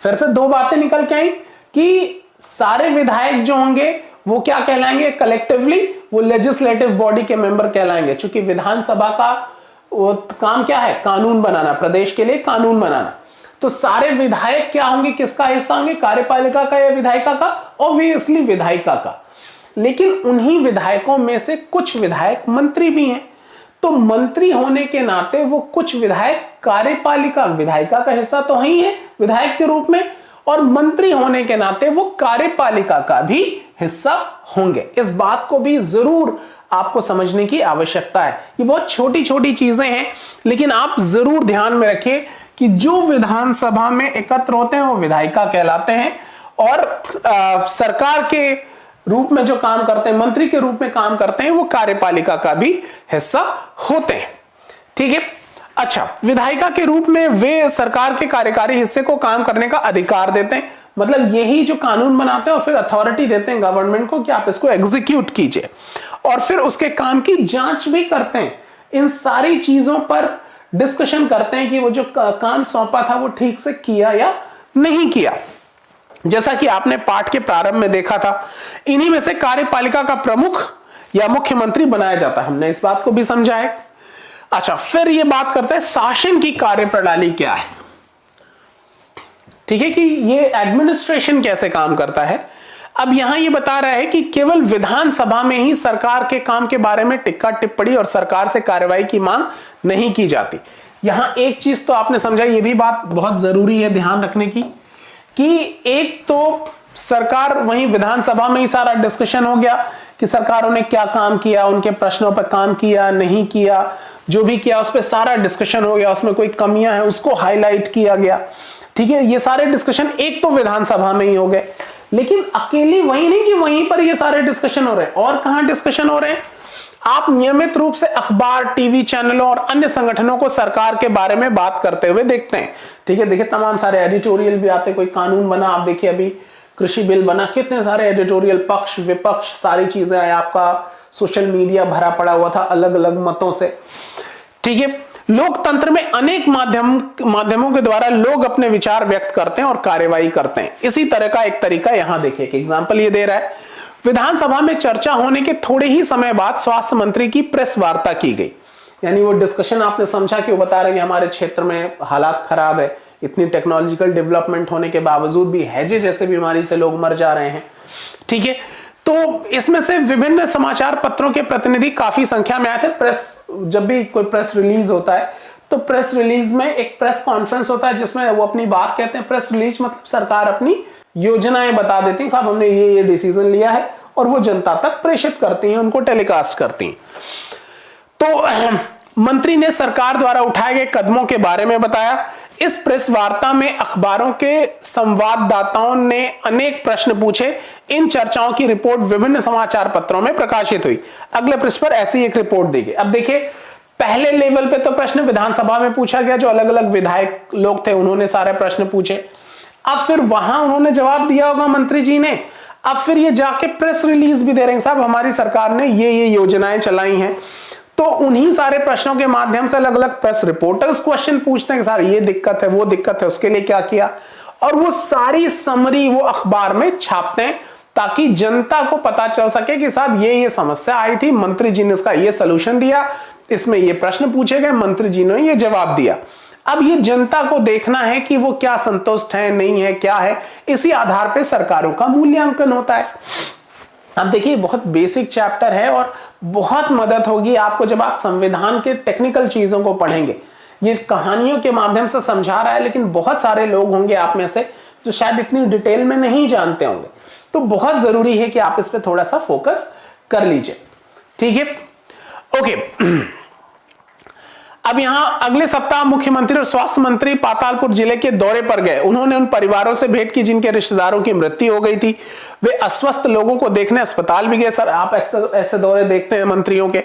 फिर से दो बातें निकल के आई कि सारे विधायक जो होंगे वो क्या कहलाएंगे, कलेक्टिवली वो लेजिस्लेटिव बॉडी के मेंबर कहलाएंगे। चूंकि विधानसभा का वो काम क्या है, कानून बनाना, प्रदेश के लिए कानून बनाना। तो सारे विधायक क्या होंगे, किसका हिस्सा होंगे, कार्यपालिका का या विधायिका का? ऑब्वियसली विधायिका का। लेकिन उन्हीं विधायकों में से कुछ विधायक मंत्री भी हैं, तो मंत्री होने के नाते वो कुछ विधायक कार्यपालिका, विधायिका का हिस्सा तो ही है विधायक के रूप में, और मंत्री होने के नाते वो कार्यपालिका का भी हिस्सा होंगे। इस बात को भी जरूर आपको समझने की आवश्यकता है। ये बहुत छोटी छोटी चीजें हैं, लेकिन आप जरूर ध्यान में रखिए कि जो विधानसभा में एकत्र होते हैं वो विधायिका कहलाते हैं, और सरकार के रूप में जो काम करते हैं, मंत्री के रूप में काम करते हैं, वो कार्यपालिका का भी हिस्सा होते हैं। ठीक है। अच्छा, विधायिका के रूप में वे सरकार के कार्यकारी हिस्से को काम करने का अधिकार देते हैं, मतलब यही जो कानून बनाते हैं और फिर अथॉरिटी देते हैं गवर्नमेंट को कि आप इसको एग्जीक्यूट कीजिए, और फिर उसके काम की जांच भी करते हैं। इन सारी चीजों पर डिस्कशन करते हैं कि वो जो काम सौंपा था वो ठीक से किया या नहीं किया। जैसा कि आपने पाठ के प्रारंभ में देखा था, इन्हीं में से कार्यपालिका का प्रमुख या मुख्यमंत्री बनाया जाता है। हमने इस बात को भी समझा है। अच्छा, फिर ये बात करते हैं शासन की कार्यप्रणाली क्या है। ठीक है, कि ये एडमिनिस्ट्रेशन कैसे काम करता है। अब यहां ये बता रहा है कि केवल विधानसभा में ही सरकार के काम के बारे में टिक्का टिप्पणी और सरकार से कार्रवाई की मांग नहीं की जाती। यहां एक चीज तो आपने समझा, ये भी बात बहुत जरूरी है ध्यान रखने की, कि एक तो सरकार वहीं विधानसभा में ही सारा डिस्कशन हो गया कि सरकारों ने क्या काम किया, उनके प्रश्नों पर काम किया नहीं किया, जो भी किया उस पर सारा डिस्कशन हो गया, उसमें कोई कमियां हैं उसको हाईलाइट किया गया। ठीक है, ये सारे डिस्कशन एक तो विधानसभा में ही हो गए, लेकिन अकेले वही नहीं कि वहीं पर ये सारे डिस्कशन हो रहे हैं। और कहां डिस्कशन हो रहे हैं, आप नियमित रूप से अखबार, टीवी चैनलों और अन्य संगठनों को सरकार के बारे में बात करते हुए देखते हैं। ठीक है, देखिए तमाम सारे एडिटोरियल भी आते हैं, कोई कानून बना, आप देखिए अभी कृषि बिल बना, कितने सारे एडिटोरियल, पक्ष विपक्ष सारी चीजें आए, आपका सोशल मीडिया भरा पड़ा हुआ था अलग अलग मतों से। ठीक है, लोकतंत्र में अनेक माध्यमों के द्वारा लोग अपने विचार व्यक्त करते हैं और कार्यवाही करते हैं। इसी तरह का एक तरीका यहां देखिए, एक एग्जांपल ये दे रहा है। विधानसभा में चर्चा होने के थोड़े ही समय बाद स्वास्थ्य मंत्री की प्रेस वार्ता की गई, यानी वो डिस्कशन आपने समझा कि वो बता रहे हैं कि हमारे क्षेत्र में हालात खराब है, इतनी टेक्नोलॉजिकल डेवलपमेंट होने के बावजूद भी हैजे जैसे बीमारी से लोग मर जा रहे हैं। ठीक है, तो इसमें से विभिन्न समाचार पत्रों के प्रतिनिधि काफी संख्या में आए थे। प्रेस, जब भी कोई प्रेस रिलीज होता है तो प्रेस रिलीज में एक प्रेस कॉन्फ्रेंस होता है जिसमें वो अपनी बात कहते हैं। प्रेस रिलीज मतलब सरकार अपनी योजनाएं बता देती है, साहब हमने ये डिसीजन लिया है, और वो जनता तक प्रेषित करती हैं, उनको टेलीकास्ट करती हैं। तो मंत्री ने सरकार द्वारा उठाए गए कदमों के बारे में बताया। इस प्रेस वार्ता में अखबारों के संवाददाताओं ने अनेक प्रश्न पूछे। इन चर्चाओं की रिपोर्ट विभिन्न समाचार पत्रों में प्रकाशित हुई। अगले पृष्ठ पर ऐसी एक रिपोर्ट दी गई। अब देखिए, पहले लेवल पे तो प्रश्न विधानसभा में पूछा गया, जो अलग अलग विधायक लोग थे उन्होंने सारे प्रश्न पूछे। अब फिर वहां उन्होंने जवाब दिया होगा मंत्री जी ने, अब फिर ये जाके प्रेस रिलीज भी दे रहे हैं, साहब हमारी सरकार ने ये योजनाएं चलाई हैं। तो उन्हीं सारे प्रश्नों के माध्यम से अलग अलग प्रेस रिपोर्टर्स क्वेश्चन पूछते हैं, सर ये दिक्कत है, वो दिक्कत है, उसके लिए क्या किया, और वो सारी समरी वो अखबार में छापते हैं ताकि जनता को पता चल सके कि साहब ये समस्या आई थी, मंत्री जी ने इसका ये सलूशन दिया, इसमें ये प्रश्न पूछे गए, मंत्री जी ने ये जवाब दिया। अब ये जनता को देखना है कि वो क्या संतुष्ट है, नहीं है, क्या है, इसी आधार पर सरकारों का मूल्यांकन होता है। अब देखिए, बहुत बेसिक चैप्टर है और बहुत मदद होगी आपको जब आप संविधान के टेक्निकल चीजों को पढ़ेंगे। ये कहानियों के माध्यम से समझा रहा है, लेकिन बहुत सारे लोग होंगे आप में से जो शायद इतनी डिटेल में नहीं जानते होंगे, तो बहुत जरूरी है कि आप इस पे थोड़ा सा फोकस कर लीजिए। ठीक है, ओके। अब यहां अगले सप्ताह मुख्यमंत्री और स्वास्थ्य मंत्री पातालपुर जिले के दौरे पर गए। उन्होंने उन परिवारों से भेंट की जिनके रिश्तेदारों की मृत्यु हो गई थी। वे अस्वस्थ लोगों को देखने अस्पताल भी गए। सर, आप ऐसे दौरे देखते हैं मंत्रियों के।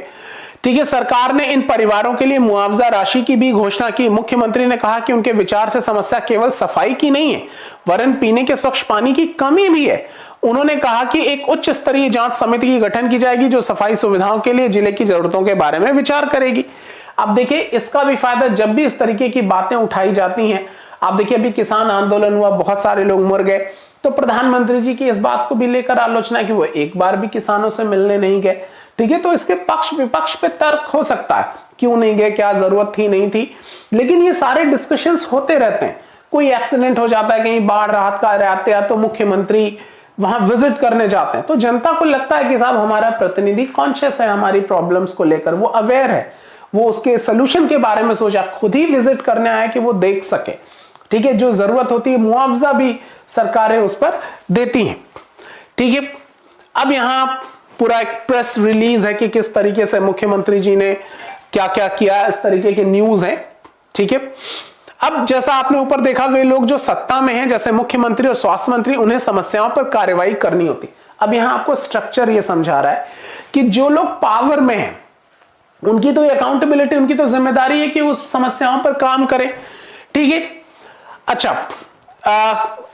ठीक है, सरकार ने इन परिवारों के लिए मुआवजा राशि की भी घोषणा की। मुख्यमंत्री ने कहा कि उनके विचार से समस्या केवल सफाई की नहीं है, वरन पीने के स्वच्छ पानी की कमी भी है। उन्होंने कहा कि एक उच्च स्तरीय जांच समिति की गठन की जाएगी जो सफाई सुविधाओं के लिए जिले की जरूरतों के बारे में विचार करेगी। अब देखिए, इसका भी फायदा जब भी इस तरीके की बातें उठाई जाती हैं, आप देखिए अभी किसान आंदोलन हुआ, बहुत सारे लोग मर गए, तो प्रधानमंत्री जी की इस बात को भी लेकर आलोचना की वो एक बार भी किसानों से मिलने नहीं गए। ठीक है, तो इसके पक्ष विपक्ष पे तर्क हो सकता है, क्यों नहीं गए, क्या जरूरत थी नहीं थी, लेकिन ये सारे डिस्कशंस होते रहते हैं। कोई एक्सीडेंट हो जाता है, कहीं बाढ़ राहत का रहते हैं, तो मुख्यमंत्री वहां विजिट करने जाते हैं, तो जनता को लगता है कि साहब हमारा प्रतिनिधि कॉन्शियस है हमारी प्रॉब्लम्स को लेकर, वो अवेयर है, वो उसके सोल्यूशन के बारे में सोचा, खुद ही विजिट करने आया कि वो देख सके। ठीक है, जो जरूरत होती है मुआवजा भी सरकारें उस पर देती हैं। ठीक है, अब यहां पूरा एक प्रेस रिलीज है कि किस तरीके से मुख्यमंत्री जी ने क्या क्या किया, इस तरीके के न्यूज है। ठीक है, अब जैसा आपने ऊपर देखा, वे लोग जो सत्ता में हैं जैसे मुख्यमंत्री और स्वास्थ्य मंत्री, उन्हें समस्याओं पर कार्रवाई करनी होती। अब यहां आपको स्ट्रक्चर ये समझा रहा है कि जो लोग पावर में हैं उनकी तो अकाउंटेबिलिटी, उनकी तो जिम्मेदारी है कि उस समस्याओं पर काम करें। ठीक है, अच्छा,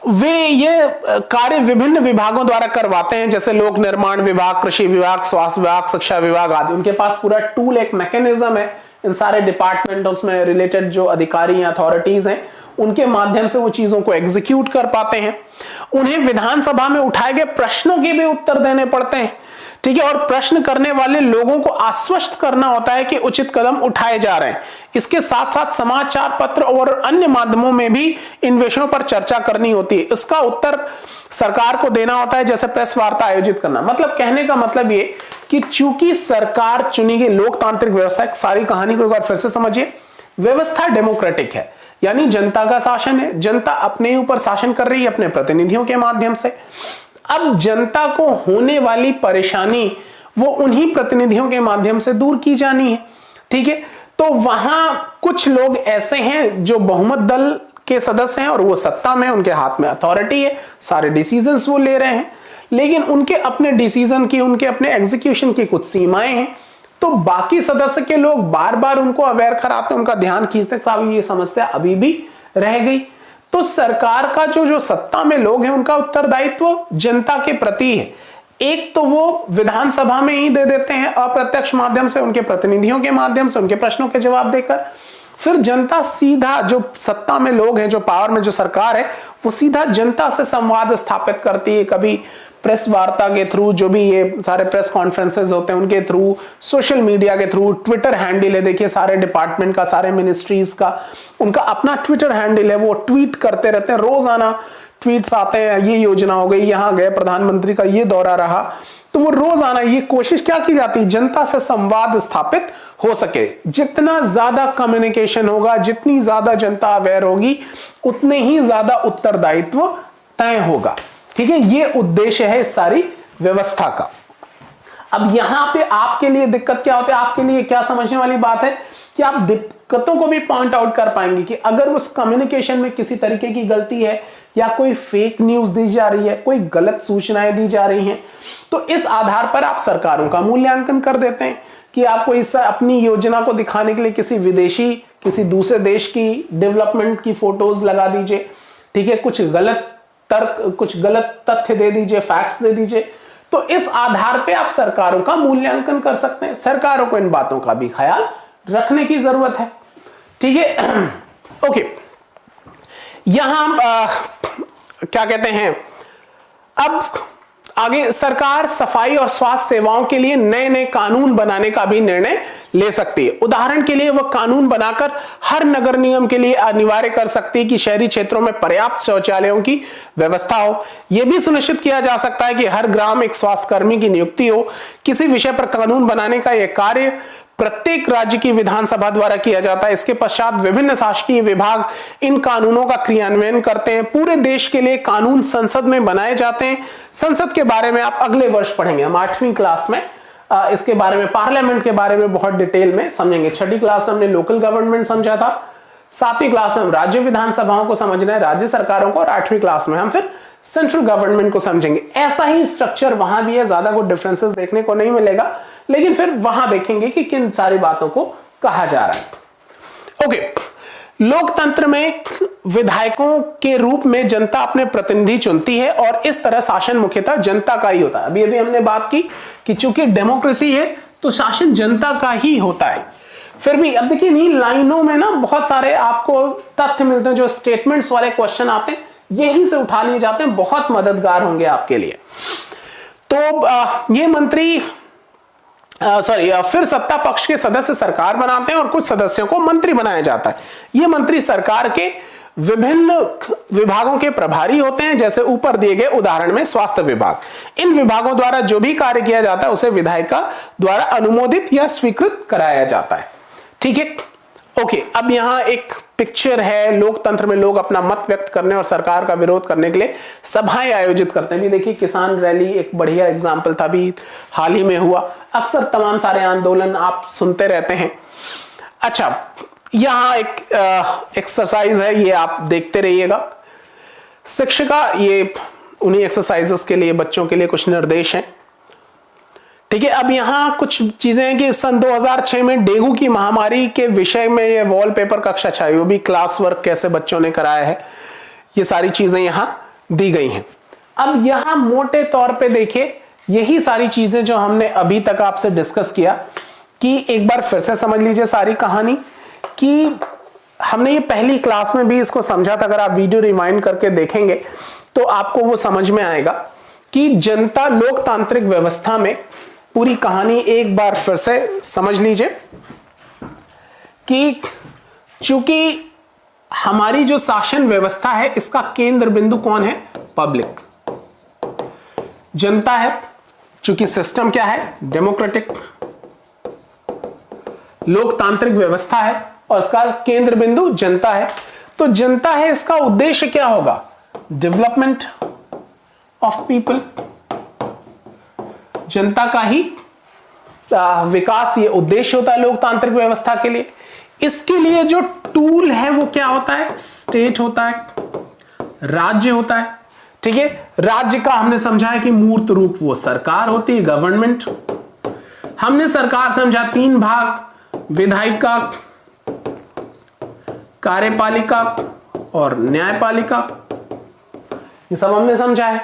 वे ये कार्य विभिन्न विभागों द्वारा करवाते हैं, जैसे लोक निर्माण विभाग, कृषि विभाग, स्वास्थ्य विभाग, शिक्षा विभाग आदि। उनके पास पूरा टूल, एक मैकेनिज्म है, इन सारे डिपार्टमेंटों में रिलेटेड जो अधिकारी अथॉरिटीज हैं उनके माध्यम से वो चीजों को एग्जीक्यूट कर पाते हैं। उन्हें विधानसभा में उठाए गए प्रश्नों के भी उत्तर देने पड़ते हैं। ठीक है, और प्रश्न करने वाले लोगों को आश्वस्त करना होता है कि उचित कदम उठाए जा रहे हैं। इसके साथ साथ समाचार पत्र और अन्य माध्यमों में भी इन विषयों पर चर्चा करनी होती है। इसका उत्तर सरकार को देना होता है, जैसे प्रेस वार्ता आयोजित करना। मतलब कहने का मतलब ये कि चूंकि सरकार चुनी गई लोकतांत्रिक व्यवस्था, सारी कहानी को एक बार फिर से समझिए, व्यवस्था डेमोक्रेटिक है, यानी जनता का शासन है, जनता अपने ऊपर शासन कर रही है अपने प्रतिनिधियों के माध्यम से। अब जनता को होने वाली परेशानी वो उन्हीं प्रतिनिधियों के माध्यम से दूर की जानी है। ठीक है, तो वहां कुछ लोग ऐसे हैं जो बहुमत दल के सदस्य हैं और वो सत्ता में, उनके हाथ में अथॉरिटी है, सारे डिसीजंस वो ले रहे हैं, लेकिन उनके अपने डिसीजन की, उनके अपने एग्जीक्यूशन की कुछ सीमाएं हैं। तो बाकी सदस्य के लोग बार बार उनको अवेयर कराते, उनका ध्यान खींचते, साहब ये समस्या अभी भी रह गई। तो सरकार का जो सत्ता में लोग हैं उनका उत्तरदायित्व जनता के प्रति है। एक तो वो विधानसभा में ही दे देते हैं अप्रत्यक्ष माध्यम से, उनके प्रतिनिधियों के माध्यम से, उनके प्रश्नों के जवाब देकर। फिर जनता सीधा, जो सत्ता में लोग हैं, जो पावर में जो सरकार है, वो सीधा जनता से संवाद स्थापित करती है। कभी प्रेस वार्ता के थ्रू, जो भी ये सारे प्रेस कॉन्फ्रेंसेस होते हैं उनके थ्रू, सोशल मीडिया के थ्रू, ट्विटर हैंडल है, देखिए सारे डिपार्टमेंट का, सारे मिनिस्ट्रीज का उनका अपना ट्विटर हैंडल है, वो ट्वीट करते रहते हैं, रोजाना ट्वीट्स आते हैं, ये योजना हो गई, यहां गए, प्रधानमंत्री का ये दौरा रहा। तो वो रोजाना ये कोशिश क्या की जाती है, जनता से संवाद स्थापित हो सके। जितना ज्यादा कम्युनिकेशन होगा, जितनी ज्यादा जनता अवेयर होगी, उतने ही ज्यादा उत्तरदायित्व तय होगा। ठीक है, ये उद्देश्य है इस सारी व्यवस्था का। अब यहां पे आपके लिए दिक्कत क्या होती है, आपके लिए क्या समझने वाली बात है कि आप दिक्कतों को भी पॉइंट आउट कर पाएंगे कि अगर उस कम्युनिकेशन में किसी तरीके की गलती है, या कोई फेक न्यूज दी जा रही है, कोई गलत सूचनाएं दी जा रही हैं, तो इस आधार पर आप सरकारों का मूल्यांकन कर देते हैं कि आपको इस अपनी योजना को दिखाने के लिए किसी विदेशी, किसी दूसरे देश की डेवलपमेंट की फोटोज लगा दीजिए। ठीक है, कुछ गलत तर्क, कुछ गलत तथ्य दे दीजिए, फैक्ट्स दे दीजिए। तो इस आधार पे आप सरकारों का मूल्यांकन कर सकते हैं। सरकारों को इन बातों का भी ख्याल रखने की जरूरत है। ठीक है, ओके, यहां क्या कहते हैं, अब आगे सरकार सफाई और स्वास्थ्य सेवाओं के लिए नए नए कानून बनाने का भी निर्णय ले सकती है। उदाहरण के लिए वह कानून बनाकर हर नगर निगम के लिए अनिवार्य कर सकती है कि शहरी क्षेत्रों में पर्याप्त शौचालयों की व्यवस्था हो। यह भी सुनिश्चित किया जा सकता है कि हर ग्राम एक स्वास्थ्य कर्मी की नियुक्ति हो। किसी विषय पर कानून बनाने का यह कार्य प्रत्येक राज्य की विधानसभा द्वारा किया जाता है। इसके पश्चात विभिन्न शासकीय विभाग इन कानूनों का क्रियान्वयन करते हैं। पूरे देश के लिए कानून संसद में बनाए जाते हैं। संसद के बारे में आप अगले वर्ष पढ़ेंगे, हम 8वीं क्लास में इसके बारे में, पार्लियामेंट के बारे में बहुत डिटेल में समझेंगे। 6ठी क्लास में हमने लोकल गवर्नमेंट समझा था, 7वीं क्लास में हम राज्य विधानसभाओं को समझना है, राज्य सरकारों को, और 8वीं क्लास में हम फिर सेंट्रल गवर्नमेंट को समझेंगे। ऐसा ही स्ट्रक्चर वहां भी है, ज्यादा कोई डिफरेंसेस देखने को नहीं मिलेगा, लेकिन फिर वहां देखेंगे कि किन सारी बातों को कहा जा रहा है। ओके, लोकतंत्र में विधायकों के रूप में जनता अपने प्रतिनिधि चुनती है और इस तरह शासन मुख्यतः जनता का ही होता है। अभी हमने बात की कि चूंकि डेमोक्रेसी है तो शासन जनता का ही होता है। फिर भी अब देखिए इन लाइनों में ना बहुत सारे आपको तथ्य मिलते हैं, जो स्टेटमेंट्स वाले क्वेश्चन आते हैं यहीं से उठा लिए जाते हैं, बहुत मददगार होंगे आपके लिए। तो ये मंत्री फिर सत्ता पक्ष के सदस्य सरकार बनाते हैं और कुछ सदस्यों को मंत्री बनाया जाता है। ये मंत्री सरकार के विभिन्न विभागों के प्रभारी होते हैं, जैसे ऊपर दिए गए उदाहरण में स्वास्थ्य विभाग। इन विभागों द्वारा जो भी कार्य किया जाता है उसे विधायिका द्वारा अनुमोदित या स्वीकृत कराया जाता है। ठीक है, ओके। अब यहां एक पिक्चर है, लोकतंत्र में लोग अपना मत व्यक्त करने और सरकार का विरोध करने के लिए सभाएं आयोजित करते हैं। भी देखिए किसान रैली एक बढ़िया एग्जाम्पल था, भी हाल ही में हुआ। अक्सर तमाम सारे आंदोलन आप सुनते रहते हैं। अच्छा, यहां एक एक्सरसाइज है, ये आप देखते रहिएगा। शिक्षिका, ये उन्हीं एक्सरसाइजेस के लिए बच्चों के लिए कुछ निर्देश हैं। ठीक है, अब यहां कुछ चीजें हैं कि सन 2006 में डेंगू की महामारी के विषय में ये वॉलपेपर कक्षा छाई, वो भी क्लास वर्क कैसे बच्चों ने कराया है, ये सारी चीजें यहां दी गई हैं। अब यहां मोटे तौर पे देखिए यही सारी चीजें जो हमने अभी तक आपसे डिस्कस किया, कि एक बार फिर से समझ लीजिए सारी कहानी, कि हमने ये पहली क्लास में भी इसको समझा था। अगर आप वीडियो रिवाइंड करके देखेंगे तो आपको वो समझ में आएगा कि जनता लोकतांत्रिक व्यवस्था में पूरी कहानी एक बार फिर से समझ लीजिए कि चूंकि हमारी जो शासन व्यवस्था है इसका केंद्र बिंदु कौन है? पब्लिक, जनता है। चूंकि सिस्टम क्या है? डेमोक्रेटिक, लोकतांत्रिक व्यवस्था है और इसका केंद्र बिंदु जनता है। तो जनता है, इसका उद्देश्य क्या होगा? डेवलपमेंट ऑफ पीपल, जनता का ही विकास, ये उद्देश्य होता है लोकतांत्रिक व्यवस्था के लिए। इसके लिए जो टूल है वो क्या होता है? स्टेट होता है, राज्य होता है। ठीक है, राज्य का हमने समझा है कि मूर्त रूप वो सरकार होती है, गवर्नमेंट। हमने सरकार समझा 3 भाग, विधायिका, कार्यपालिका और न्यायपालिका, ये सब हमने समझा है।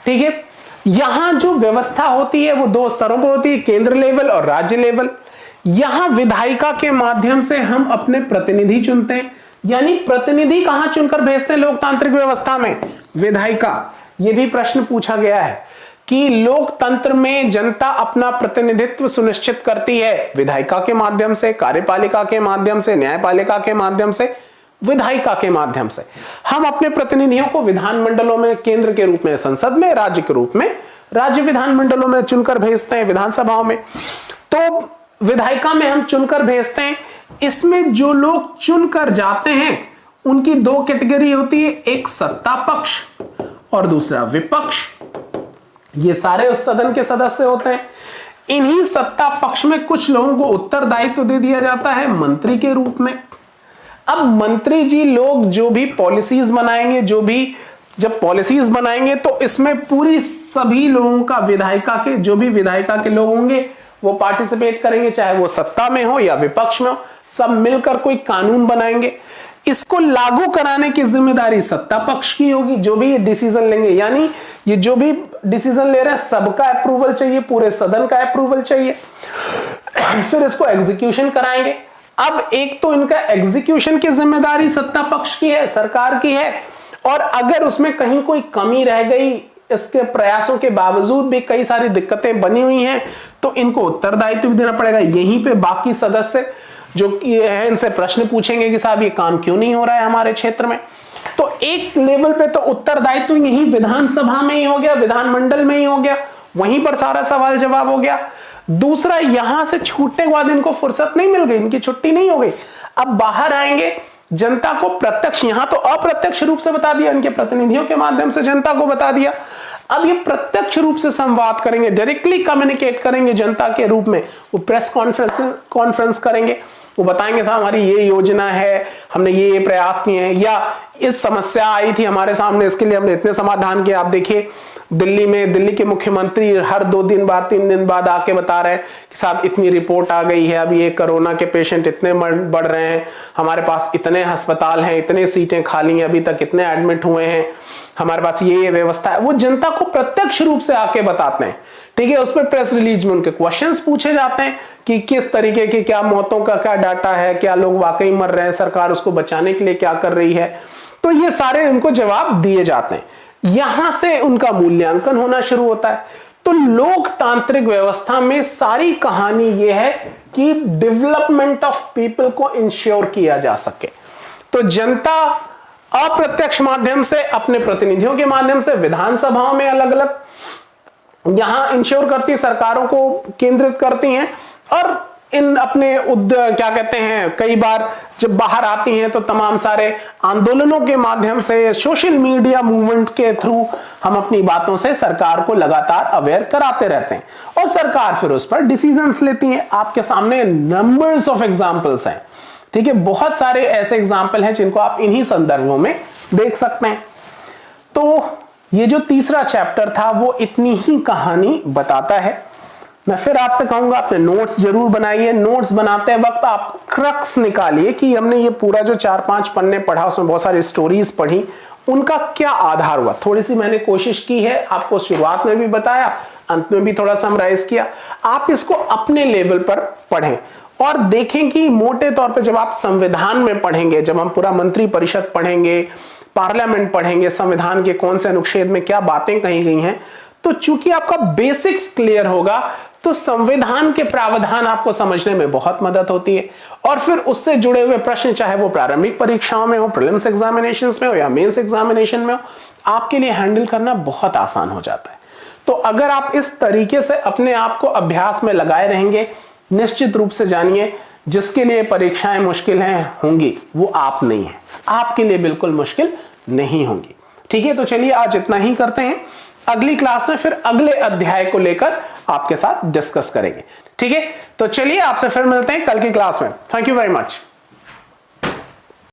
ठीक है, यहां जो व्यवस्था होती है वो 2 स्तरों पर होती है, केंद्र लेवल और राज्य लेवल। यहां विधायिका के माध्यम से हम अपने प्रतिनिधि चुनते हैं, यानी प्रतिनिधि कहां चुनकर भेजते हैं लोकतांत्रिक व्यवस्था में? विधायिका। यह भी प्रश्न पूछा गया है कि लोकतंत्र में जनता अपना प्रतिनिधित्व सुनिश्चित करती है विधायिका के माध्यम से, कार्यपालिका के माध्यम से, न्यायपालिका के माध्यम से, विधायिका के माध्यम से। हम अपने प्रतिनिधियों को विधानमंडलों में, केंद्र के रूप में संसद में, राज्य के रूप में राज्य विधानमंडलों में चुनकर भेजते हैं, विधानसभाओं में। तो विधायिका में हम चुनकर भेजते हैं। इसमें जो लोग चुनकर जाते हैं उनकी 2 कैटेगरी होती है, एक सत्ता पक्ष और दूसरा विपक्ष। ये सारे उस सदन के सदस्य होते हैं। इन्हीं सत्ता पक्ष में कुछ लोगों को उत्तरदायित्व दे दिया जाता है मंत्री के रूप में। अब मंत्री जी लोग जो भी पॉलिसीज बनाएंगे, जब पॉलिसीज बनाएंगे तो इसमें पूरी सभी लोगों का, विधायिका के जो भी विधायिका के लोग होंगे वो पार्टिसिपेट करेंगे, चाहे वो सत्ता में हो या विपक्ष में हो। सब मिलकर कोई कानून बनाएंगे। इसको लागू कराने की जिम्मेदारी सत्ता पक्ष की होगी, जो भी ये डिसीजन लेंगे। यानी ये जो भी डिसीजन ले रहे हैं सबका अप्रूवल चाहिए, पूरे सदन का अप्रूवल चाहिए। फिर इसको एग्जीक्यूशन कराएंगे। अब एक तो इनका एग्जीक्यूशन की जिम्मेदारी सत्ता पक्ष की है, सरकार की है, और अगर उसमें कहीं कोई कमी रह गई, इसके प्रयासों के बावजूद भी कई सारी दिक्कतें बनी हुई हैं, तो इनको उत्तरदायित्व भी देना पड़ेगा। यहीं पे बाकी सदस्य जो है इनसे प्रश्न पूछेंगे कि साहब ये काम क्यों नहीं हो रहा है हमारे क्षेत्र में। तो एक लेवल पे तो उत्तरदायित्व यही विधानसभा में ही हो गया, विधानमंडल में ही हो गया, वहीं पर सारा सवाल जवाब हो गया। दूसरा, यहां से छूटने के बाद इनको फुर्सत नहीं मिल गई, इनकी छुट्टी नहीं हो गई, अब बाहर आएंगे, जनता को प्रत्यक्ष, यहां तो अप्रत्यक्ष रूप से बता दिया, इनके प्रतिनिधियों के माध्यम से जनता को बता दिया, अब ये प्रत्यक्ष रूप से संवाद करेंगे, डायरेक्टली कम्युनिकेट करेंगे जनता के रूप में। वो प्रेस कॉन्फ्रेंस करेंगे, वो बताएंगे साहब हमारी ये योजना है, हमने ये प्रयास किए हैं, या इस समस्या आई थी हमारे सामने, इसके लिए हमने इतने समाधान किए। आप देखिए दिल्ली में, दिल्ली के मुख्यमंत्री हर 2 दिन बाद 3 दिन बाद आके बता रहे हैं कि साहब इतनी रिपोर्ट आ गई है, अब ये कोरोना के पेशेंट इतने बढ़ रहे हैं, हमारे पास इतने अस्पताल हैं, इतने सीटें खाली हैं, अभी तक इतने एडमिट हुए हैं, हमारे पास ये व्यवस्था है। वो जनता को प्रत्यक्ष रूप से आके बताते हैं, ठीक है। उस पर प्रेस रिलीज में उनके क्वेश्चंस पूछे जाते हैं कि किस तरीके की, क्या मौतों का क्या डाटा है, क्या लोग वाकई मर रहे हैं, सरकार उसको बचाने के लिए क्या कर रही है, तो ये सारे उनको जवाब दिए जाते हैं। यहां से उनका मूल्यांकन होना शुरू होता है। तो लोकतांत्रिक व्यवस्था में सारी कहानी यह है कि डेवलपमेंट ऑफ पीपल को इंश्योर किया जा सके। तो जनता अप्रत्यक्ष माध्यम से, अपने प्रतिनिधियों के माध्यम से, विधानसभाओं में अलग अलग यहां इंश्योर करती, सरकारों को केंद्रित करती हैं, और इन अपने क्या कहते हैं, कई बार जब बाहर आती हैं तो तमाम सारे आंदोलनों के माध्यम से, सोशल मीडिया मूवमेंट के थ्रू हम अपनी बातों से सरकार को लगातार अवेयर कराते रहते हैं, और सरकार फिर उस पर डिसीजंस लेती है। आपके सामने नंबर्स ऑफ एग्जांपल्स हैं, ठीक है, बहुत सारे ऐसे एग्जाम्पल हैं जिनको आप इन्हीं संदर्भों में देख सकते हैं। तो ये जो तीसरा चैप्टर था वो इतनी ही कहानी बताता है। मैं फिर आपसे कहूंगा अपने नोट्स जरूर बनाइए। नोट्स बनाते वक्त आप क्रक्स निकालिए कि हमने ये पूरा जो 4-5 पन्ने पढ़ा, उसमें बहुत सारी स्टोरीज पढ़ी, उनका क्या आधार हुआ। थोड़ी सी मैंने कोशिश की है, आपको शुरुआत में भी बताया, अंत में भी थोड़ा समराइज किया। आप इसको अपने लेवल पर पढ़ें और देखें कि मोटे तौर पे जब आप संविधान में पढ़ेंगे, जब हम पूरा मंत्री परिषद पढ़ेंगे, पार्लियामेंट पढ़ेंगे, संविधान के कौन से अनुच्छेद में क्या बातें कही गई हैं, तो चूंकि आपका बेसिक्स क्लियर होगा तो संविधान के प्रावधान आपको समझने में बहुत मदद होती है, और फिर उससे जुड़े हुए प्रश्न, चाहे वो प्रारंभिक परीक्षाओं में हो, प्रीलिम्स एग्जामिनेशंस में हो या मेंस एग्जामिनेशन में हो, आपके लिए हैंडल करना बहुत आसान हो जाता है। तो अगर आप इस तरीके से अपने आप को अभ्यास में लगाए रहेंगे, निश्चित रूप से जानिए जिसके लिए परीक्षाएं मुश्किल हैं होंगी वो आप नहीं है, आपके लिए बिल्कुल मुश्किल नहीं होंगी। ठीक है, तो चलिए आज इतना ही करते हैं। अगली क्लास में फिर अगले अध्याय को लेकर आपके साथ डिस्कस करेंगे। ठीक है, तो चलिए आपसे फिर मिलते हैं कल की क्लास में। Thank you very much.